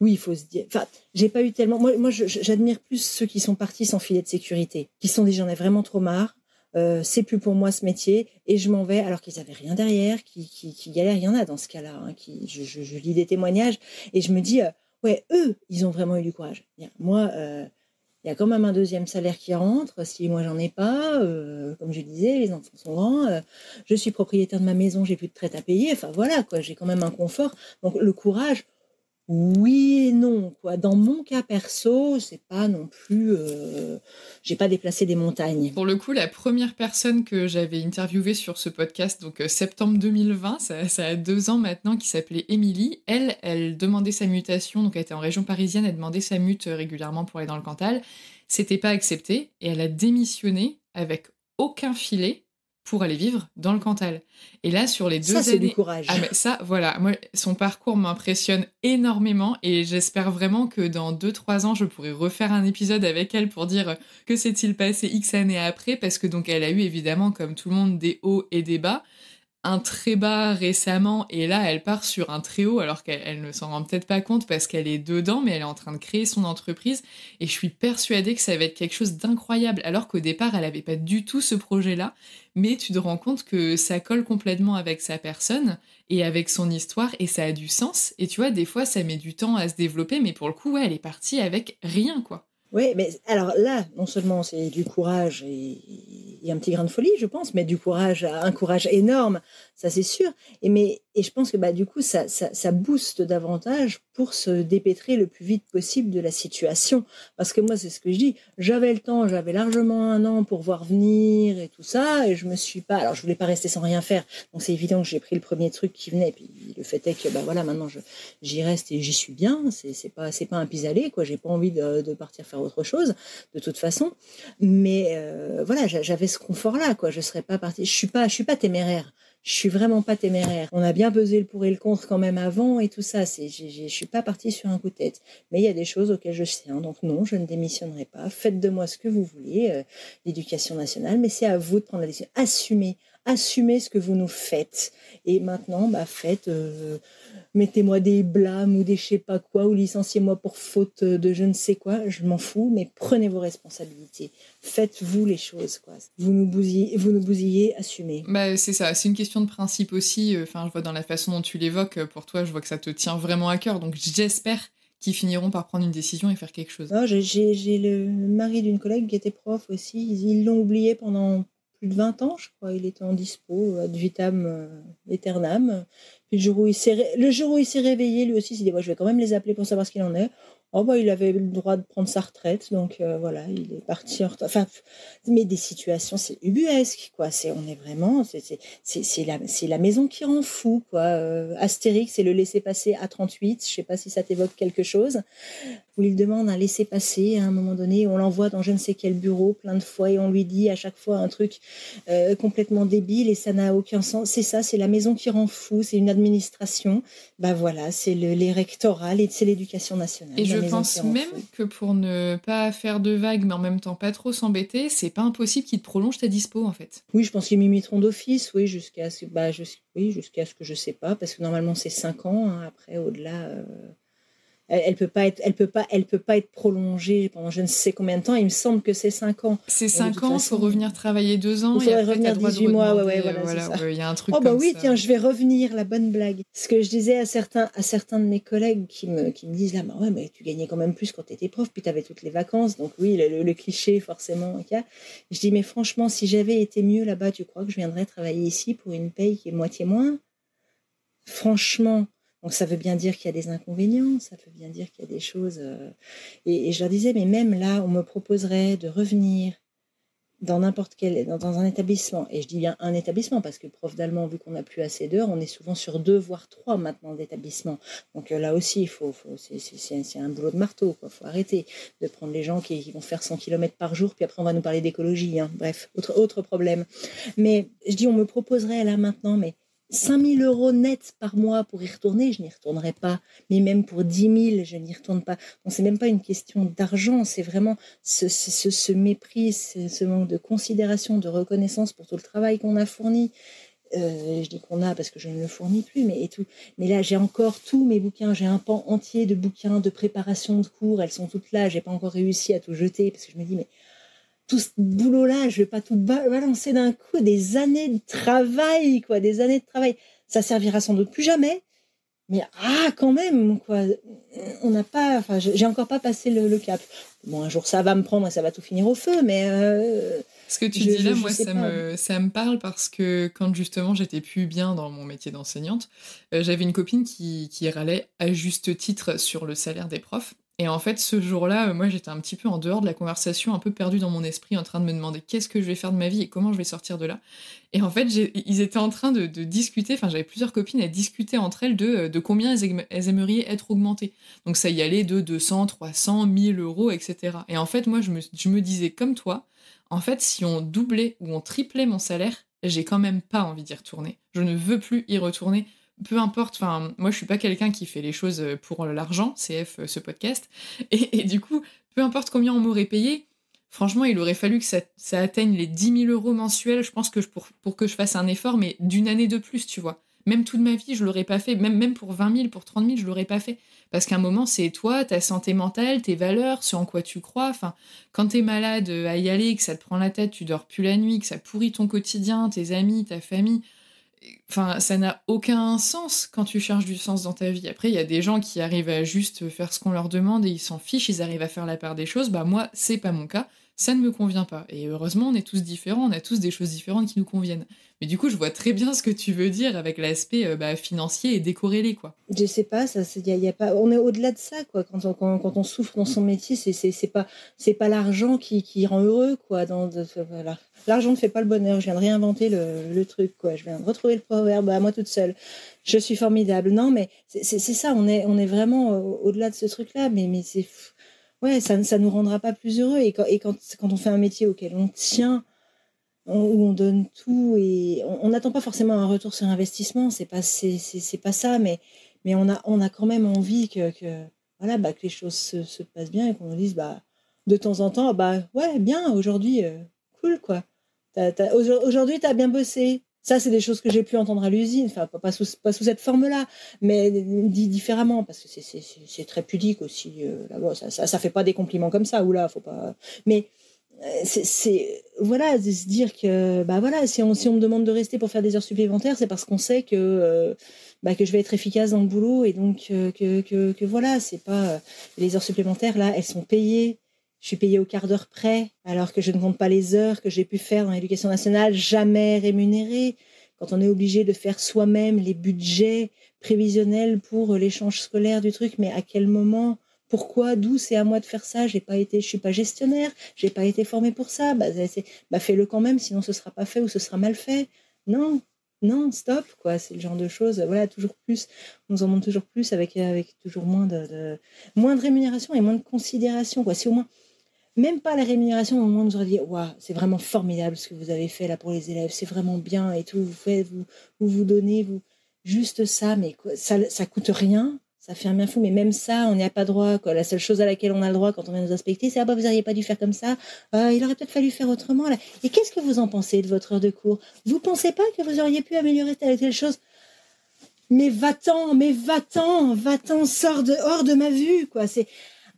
oui, il faut se dire... Enfin, j'ai pas eu tellement... Moi j'admire plus ceux qui sont partis sans filet de sécurité, qui sont des gens, j'en ai vraiment trop marre. C'est plus pour moi ce métier et je m'en vais alors qu'ils avaient rien derrière, qui galèrent. Il y en a dans ce cas-là. Hein, je lis des témoignages et je me dis... ouais, eux, ils ont vraiment eu du courage. Moi... il y a quand même un deuxième salaire qui rentre. Si moi, j'en ai pas, comme je disais, les enfants sont grands. Je suis propriétaire de ma maison, j'ai plus de traite à payer. Enfin, voilà, quoi, j'ai quand même un confort. Donc, le courage, oui et non, quoi. Dans mon cas perso, c'est pas non plus... j'ai pas déplacé des montagnes. Pour le coup, la première personne que j'avais interviewée sur ce podcast, donc septembre 2020, ça a 2 ans maintenant, qui s'appelait Émilie. Elle demandait sa mutation, donc elle était en région parisienne, elle demandait sa mute régulièrement pour aller dans le Cantal. C'était pas accepté et elle a démissionné avec aucun filet pour aller vivre dans le Cantal. Et là, sur les 2 années... Ça, c'est du courage. Ah, mais ça, voilà. Moi, son parcours m'impressionne énormément et j'espère vraiment que dans 2-3 ans, je pourrai refaire un épisode avec elle pour dire que s'est-il passé X années après, parce que donc elle a eu évidemment, comme tout le monde, des hauts et des bas. un très bas récemment et là elle part sur un très haut alors qu'elle ne s'en rend peut-être pas compte parce qu'elle est dedans mais elle est en train de créer son entreprise et je suis persuadée que ça va être quelque chose d'incroyable alors qu'au départ elle avait pas du tout ce projet-là mais tu te rends compte que ça colle complètement avec sa personne et avec son histoire et ça a du sens et tu vois des fois ça met du temps à se développer mais pour le coup ouais elle est partie avec rien quoi. Oui, mais alors là, non seulement c'est du courage et un petit grain de folie, je pense, mais du courage, un courage énorme, ça c'est sûr. Et je pense que bah, du coup, ça booste davantage pour se dépêtrer le plus vite possible de la situation. Parce que moi, c'est ce que je dis, j'avais le temps, j'avais largement 1 an pour voir venir et tout ça, et je me suis pas... Alors, je voulais pas rester sans rien faire, donc c'est évident que j'ai pris le premier truc qui venait, et puis le fait est que, bah voilà, maintenant, j'y reste et j'y suis bien, c'est pas un pis-aller, quoi, j'ai pas envie de partir faire autre chose, de toute façon, mais voilà, j'avais ce confort-là, quoi, je serais pas partie, je suis pas téméraire. Je suis vraiment pas téméraire. On a bien pesé le pour et le contre quand même avant et tout ça. Je suis pas partie sur un coup de tête. Mais il y a des choses auxquelles je tiens. Donc non, je ne démissionnerai pas. Faites de moi ce que vous voulez, l'éducation nationale. Mais c'est à vous de prendre la décision. Assumez ce que vous nous faites. Et maintenant, bah faites, mettez-moi des blâmes ou des je sais pas quoi, ou licenciez-moi pour faute de je ne sais quoi. Je m'en fous, mais prenez vos responsabilités. Faites-vous les choses, quoi. Vous nous bousillez, assumez. Bah, c'est ça, c'est une question de principe aussi. Enfin, je vois dans la façon dont tu l'évoques, pour toi, je vois que ça te tient vraiment à cœur. Donc, j'espère qu'ils finiront par prendre une décision et faire quelque chose. Non, j'ai le mari d'une collègue qui était prof aussi. Ils l'ont oublié pendant plus de 20 ans, je crois. Il était en dispo, ad vitam aeternam. Puis le jour où il s'est réveillé, lui aussi, il s'est dit, ouais, je vais quand même les appeler pour savoir ce qu'il en est. Oh bah il avait le droit de prendre sa retraite, donc voilà, il est parti en retraite. Enfin, mais des situations, c'est ubuesque, quoi. On est vraiment, c'est la maison qui rend fou, quoi. Astérix et le laisser-passer à 38, je sais pas si ça t'évoque quelque chose, où il demande un laisser-passer à un moment donné, on l'envoie dans je ne sais quel bureau plein de fois et on lui dit à chaque fois un truc complètement débile et ça n'a aucun sens. C'est ça, c'est la maison qui rend fou, c'est une administration. Bah voilà, c'est les rectorats, c'est l'éducation nationale. Et je pense même que pour ne pas faire de vagues, mais en même temps pas trop s'embêter, c'est pas impossible qu'ils te prolongent ta dispo, en fait. Oui, je pense qu'ils m'imiteront d'office, oui, jusqu'à ce que je sais pas, parce que normalement c'est 5 ans, hein, après, au-delà... Elle peut pas être prolongée pendant je ne sais combien de temps. Il me semble que c'est 5 ans. C'est 5 ans, il faut revenir travailler 2 ans. Il faudrait revenir 18 mois, il y a un truc comme ça. Oh bah oui, ça. tiens, je vais revenir, la bonne blague. Ce que je disais à certains de mes collègues qui me disent là, bah ouais, mais tu gagnais quand même plus quand tu étais prof, puis tu avais toutes les vacances, donc oui, le cliché forcément. Okay. Je dis, mais franchement, si j'avais été mieux là-bas, tu crois que je viendrais travailler ici pour une paye qui est moitié moins? Franchement. Donc ça veut bien dire qu'il y a des inconvénients, ça veut bien dire qu'il y a des choses... Et je leur disais, mais même là, on me proposerait de revenir dans n'importe quel... dans un établissement. Et je dis bien un établissement, parce que prof d'allemand, vu qu'on n'a plus assez d'heures, on est souvent sur 2, voire 3 maintenant d'établissements. Donc là aussi, c'est un boulot de marteau. Il faut arrêter de prendre les gens qui vont faire 100 km par jour, puis après on va nous parler d'écologie. Hein. Bref, autre problème. Mais je dis, on me proposerait là maintenant, mais 5 000 € net par mois pour y retourner, je n'y retournerai pas. Mais même pour 10 000, je n'y retourne pas. Donc, c'est même pas une question d'argent, c'est vraiment ce mépris, ce manque de considération, de reconnaissance pour tout le travail qu'on a fourni. Je dis qu'on a parce que je ne le fournis plus, mais là, j'ai encore tous mes bouquins. J'ai un pan entier de bouquins de préparation de cours. Elles sont toutes là. J'ai pas encore réussi à tout jeter parce que je me dis, mais tout ce boulot-là, je vais pas tout balancer d'un coup, des années de travail, quoi, des années de travail. Ça servira sans doute plus jamais, mais quand même, quoi. On n'a pas, enfin, j'ai encore pas passé le cap. Bon, un jour ça va me prendre et ça va tout finir au feu, mais ce que tu dis là, moi, ça me parle parce que quand justement j'étais plus bien dans mon métier d'enseignante, j'avais une copine qui râlait à juste titre sur le salaire des profs. Et en fait, ce jour-là, moi, j'étais un petit peu en dehors de la conversation, un peu perdue dans mon esprit, en train de me demander qu'est-ce que je vais faire de ma vie et comment je vais sortir de là. Et en fait, ils étaient en train de discuter, enfin, j'avais plusieurs copines à discuter entre elles de combien elles aimeraient être augmentées. Donc ça y allait de 200, 300, 1000 €, etc. Et en fait, moi, je me disais comme toi, en fait, si on doublait ou on triplait mon salaire, j'ai quand même pas envie d'y retourner. Je ne veux plus y retourner. Peu importe, enfin, moi je suis pas quelqu'un qui fait les choses pour l'argent, CF ce podcast, et du coup, peu importe combien on m'aurait payé, franchement, il aurait fallu que ça atteigne les 10 000 euros mensuels, je pense que pour que je fasse un effort, mais d'une année de plus, tu vois. Même toute ma vie, je l'aurais pas fait. Même pour 20 000, pour 30 000, je l'aurais pas fait. Parce qu'à un moment, c'est toi, ta santé mentale, tes valeurs, ce en quoi tu crois. Enfin, quand t'es malade, à y aller, que ça te prend la tête, tu dors plus la nuit, que ça pourrit ton quotidien, tes amis, ta famille. Enfin, ça n'a aucun sens quand tu cherches du sens dans ta vie. Après, il y a des gens qui arrivent à juste faire ce qu'on leur demande et ils s'en fichent, ils arrivent à faire la part des choses. Bah moi, c'est pas mon cas, ça ne me convient pas. Et heureusement, on est tous différents, on a tous des choses différentes qui nous conviennent. Mais du coup, je vois très bien ce que tu veux dire avec l'aspect financier et décorrélé, quoi. Je sais pas, y a pas, on est au-delà de ça, quoi. Quand on souffre dans son métier, c'est pas l'argent qui rend heureux, quoi. Voilà. L'argent ne fait pas le bonheur. Je viens de réinventer le truc, quoi. Je viens de retrouver le proverbe à moi toute seule. Je suis formidable. Non, mais c'est ça. On est vraiment au-delà de ce truc-là. Mais c'est, ouais, ça nous rendra pas plus heureux. Et quand on fait un métier auquel on tient, où on donne tout et on n'attend pas forcément un retour sur investissement. C'est pas ça, mais on a quand même envie que voilà, bah, que les choses se passent bien et qu'on nous dise, bah, de temps en temps, bah, ouais, bien, aujourd'hui, cool, quoi. Aujourd'hui, t'as bien bossé. Ça, c'est des choses que j'ai pu entendre à l'usine, enfin, pas sous cette forme-là, mais dit différemment, parce que c'est très pudique aussi. Là-bas, ça fait pas des compliments comme ça, ou là, faut pas. Mais voilà, de se dire que bah voilà, si on me demande de rester pour faire des heures supplémentaires, c'est parce qu'on sait que je vais être efficace dans le boulot et donc que voilà, c'est pas les heures supplémentaires là, elles sont payées. Je suis payée au quart d'heure près, alors que je ne compte pas les heures que j'ai pu faire dans l'éducation nationale, jamais rémunérées. Quand on est obligé de faire soi-même les budgets prévisionnels pour l'échange scolaire du truc, mais à quel moment? Pourquoi? D'où? C'est à moi de faire ça? Je suis pas gestionnaire, j'ai pas été formée pour ça. Fais-le quand même, sinon ce sera pas fait ou ce sera mal fait. Non, non, stop, quoi. C'est le genre de choses. Voilà, toujours plus. On nous en demande toujours plus avec toujours moins de rémunération et moins de considération, quoi. Si au moins, même pas la rémunération, au moment où on nous aurait dit, waouh, c'est vraiment formidable ce que vous avez fait là pour les élèves, c'est vraiment bien et tout. Vous donnez, juste ça, mais quoi, ça coûte rien. Ça fait un bien fou, mais même ça, on n'y a pas droit, quoi. La seule chose à laquelle on a le droit quand on vient nous inspecter, c'est vous n'auriez pas dû faire comme ça. Il aurait peut-être fallu faire autrement, là. Et qu'est-ce que vous en pensez de votre heure de cours? Vous pensez pas que vous auriez pu améliorer telle et telle chose? Mais va-t'en, sors hors de ma vue, quoi. C'est,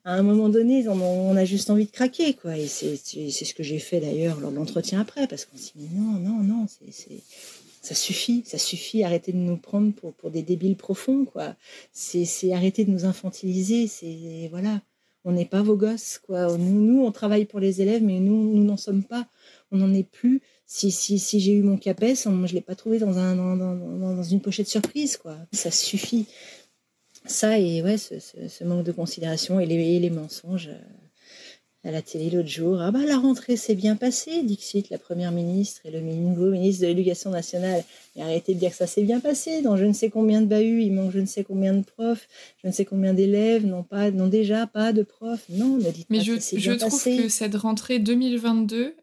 à un moment donné, on a juste envie de craquer, quoi. Et c'est ce que j'ai fait d'ailleurs lors de l'entretien après, parce qu'on s'est dit non, ça suffit, arrêtez de nous prendre pour des débiles profonds, quoi. C'est arrêter de nous infantiliser, voilà. On n'est pas vos gosses, quoi. Nous, on travaille pour les élèves, mais nous n'en sommes pas. On n'en est plus. Si j'ai eu mon CAPES, je l'ai pas trouvé dans une pochette surprise, quoi. Ça suffit. Ça et ouais, ce manque de considération et les mensonges. À la télé l'autre jour, la rentrée s'est bien passée, Dixit, la première ministre et le nouveau ministre de l'Éducation nationale. Et arrêtez de dire que ça s'est bien passé. Dans je ne sais combien de bahuts, il manque je ne sais combien de profs, je ne sais combien d'élèves, n'ont déjà pas de profs. Non, ne dites pas que ça s'est bien passé. Mais je trouve que cette rentrée 2022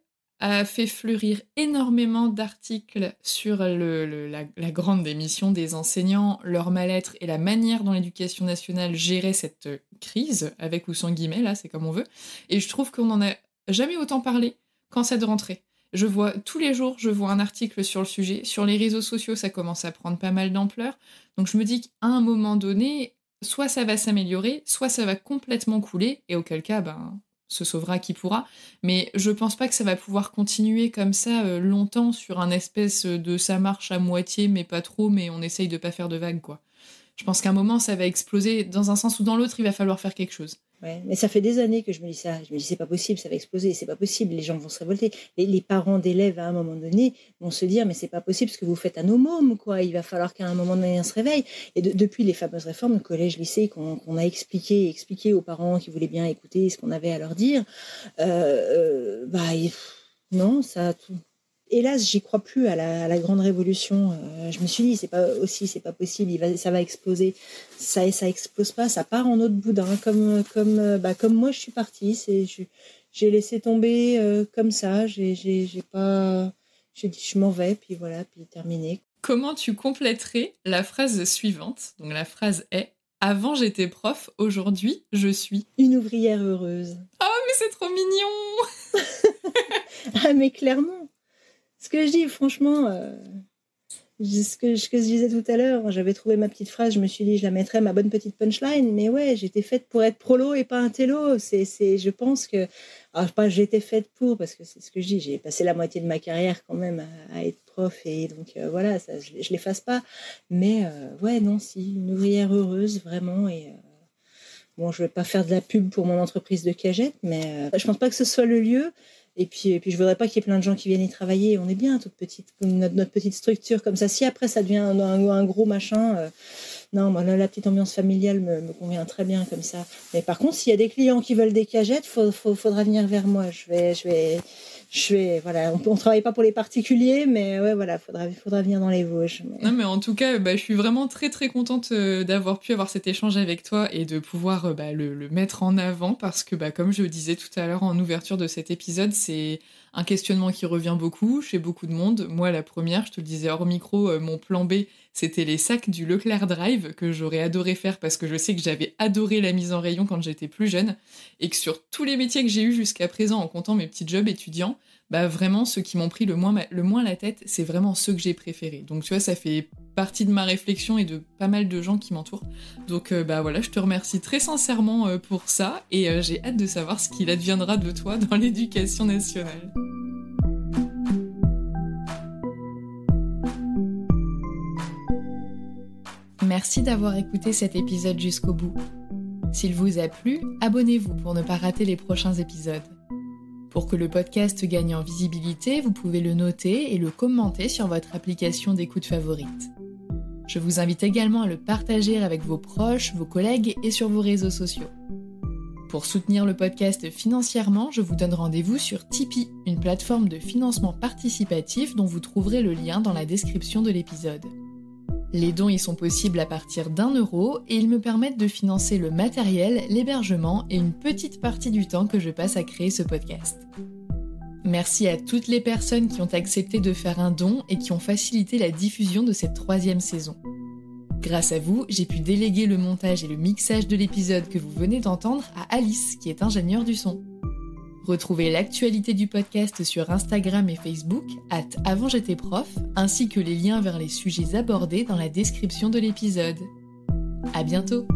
a fait fleurir énormément d'articles sur la grande démission des enseignants, leur mal-être et la manière dont l'éducation nationale gérait cette crise, avec ou sans guillemets, là, c'est comme on veut. Et je trouve qu'on n'en a jamais autant parlé qu'en cette rentrée. Tous les jours, je vois un article sur le sujet. Sur les réseaux sociaux, ça commence à prendre pas mal d'ampleur. Donc je me dis qu'à un moment donné, soit ça va s'améliorer, soit ça va complètement couler, et auquel cas, se sauvera qui pourra, mais je pense pas que ça va pouvoir continuer comme ça longtemps sur un espèce de ça marche à moitié, mais pas trop, mais on essaye de pas faire de vagues, quoi. Je pense qu'à un moment, ça va exploser. Dans un sens ou dans l'autre, il va falloir faire quelque chose. Ouais, mais ça fait des années que je me dis ça. Je me dis, c'est pas possible, ça va exploser, c'est pas possible, les gens vont se révolter. Les parents d'élèves, à un moment donné, vont se dire, mais c'est pas possible ce que vous faites à nos mômes, quoi. Il va falloir qu'à un moment donné, on se réveille. Et depuis les fameuses réformes de collège, lycée, qu'on a expliqué aux parents qui voulaient bien écouter ce qu'on avait à leur dire, non, ça tout. Hélas, j'y crois plus à la grande révolution. Je me suis dit, c'est pas possible, ça va exploser. Ça explose pas, ça part en eau de boudin, comme moi je suis partie. J'ai laissé tomber comme ça. J'ai dit, je m'en vais, puis voilà, puis terminé. Comment tu compléterais la phrase suivante? Donc la phrase est: avant j'étais prof, aujourd'hui je suis une ouvrière heureuse. Oh, mais c'est trop mignon. Ah, mais clairement. Ce que je dis, franchement, ce que je disais tout à l'heure, j'avais trouvé ma petite phrase, je me suis dit, je la mettrais, ma bonne petite punchline, mais ouais, j'étais faite pour être prolo et pas un télo. Je pense que... Alors, pas j'étais faite pour, parce que c'est ce que je dis, j'ai passé la moitié de ma carrière quand même à être prof, et donc voilà, ça, je l'efface pas. Mais ouais, non, si, une ouvrière heureuse, vraiment, et... Bon, je vais pas faire de la pub pour mon entreprise de cagettes, mais je pense pas que ce soit le lieu. Et puis je voudrais pas qu'il y ait plein de gens qui viennent y travailler. On est bien, toute petite, notre petite structure comme ça. Si après ça devient un gros machin, non, moi la petite ambiance familiale me convient très bien comme ça. Mais par contre, s'il y a des clients qui veulent des cagettes, faudra venir vers moi. Je vais, voilà, on travaille pas pour les particuliers, mais ouais, voilà, faudra venir dans les Vosges. Mais... Non, mais en tout cas, je suis vraiment très très contente d'avoir pu avoir cet échange avec toi et de pouvoir le mettre en avant parce que, comme je le disais tout à l'heure en ouverture de cet épisode, c'est un questionnement qui revient beaucoup chez beaucoup de monde. Moi, la première, je te le disais hors micro, mon plan B, c'était les sacs du Leclerc Drive que j'aurais adoré faire parce que je sais que j'avais adoré la mise en rayon quand j'étais plus jeune et que sur tous les métiers que j'ai eus jusqu'à présent en comptant mes petits jobs étudiants, vraiment ceux qui m'ont pris le moins la tête, c'est vraiment ceux que j'ai préférés. Donc tu vois, ça fait partie de ma réflexion et de pas mal de gens qui m'entourent. Donc voilà, je te remercie très sincèrement pour ça et j'ai hâte de savoir ce qu'il adviendra de toi dans l'éducation nationale. Merci d'avoir écouté cet épisode jusqu'au bout. S'il vous a plu, abonnez-vous pour ne pas rater les prochains épisodes. Pour que le podcast gagne en visibilité, vous pouvez le noter et le commenter sur votre application d'écoute favorite. Je vous invite également à le partager avec vos proches, vos collègues et sur vos réseaux sociaux. Pour soutenir le podcast financièrement, je vous donne rendez-vous sur Tipeee, une plateforme de financement participatif dont vous trouverez le lien dans la description de l'épisode. Les dons y sont possibles à partir d'€1 et ils me permettent de financer le matériel, l'hébergement et une petite partie du temps que je passe à créer ce podcast. Merci à toutes les personnes qui ont accepté de faire un don et qui ont facilité la diffusion de cette 3e saison. Grâce à vous, j'ai pu déléguer le montage et le mixage de l'épisode que vous venez d'entendre à Alice, qui est ingénieure du son. Retrouvez l'actualité du podcast sur Instagram et Facebook @avantj'étaisprof, ainsi que les liens vers les sujets abordés dans la description de l'épisode. À bientôt!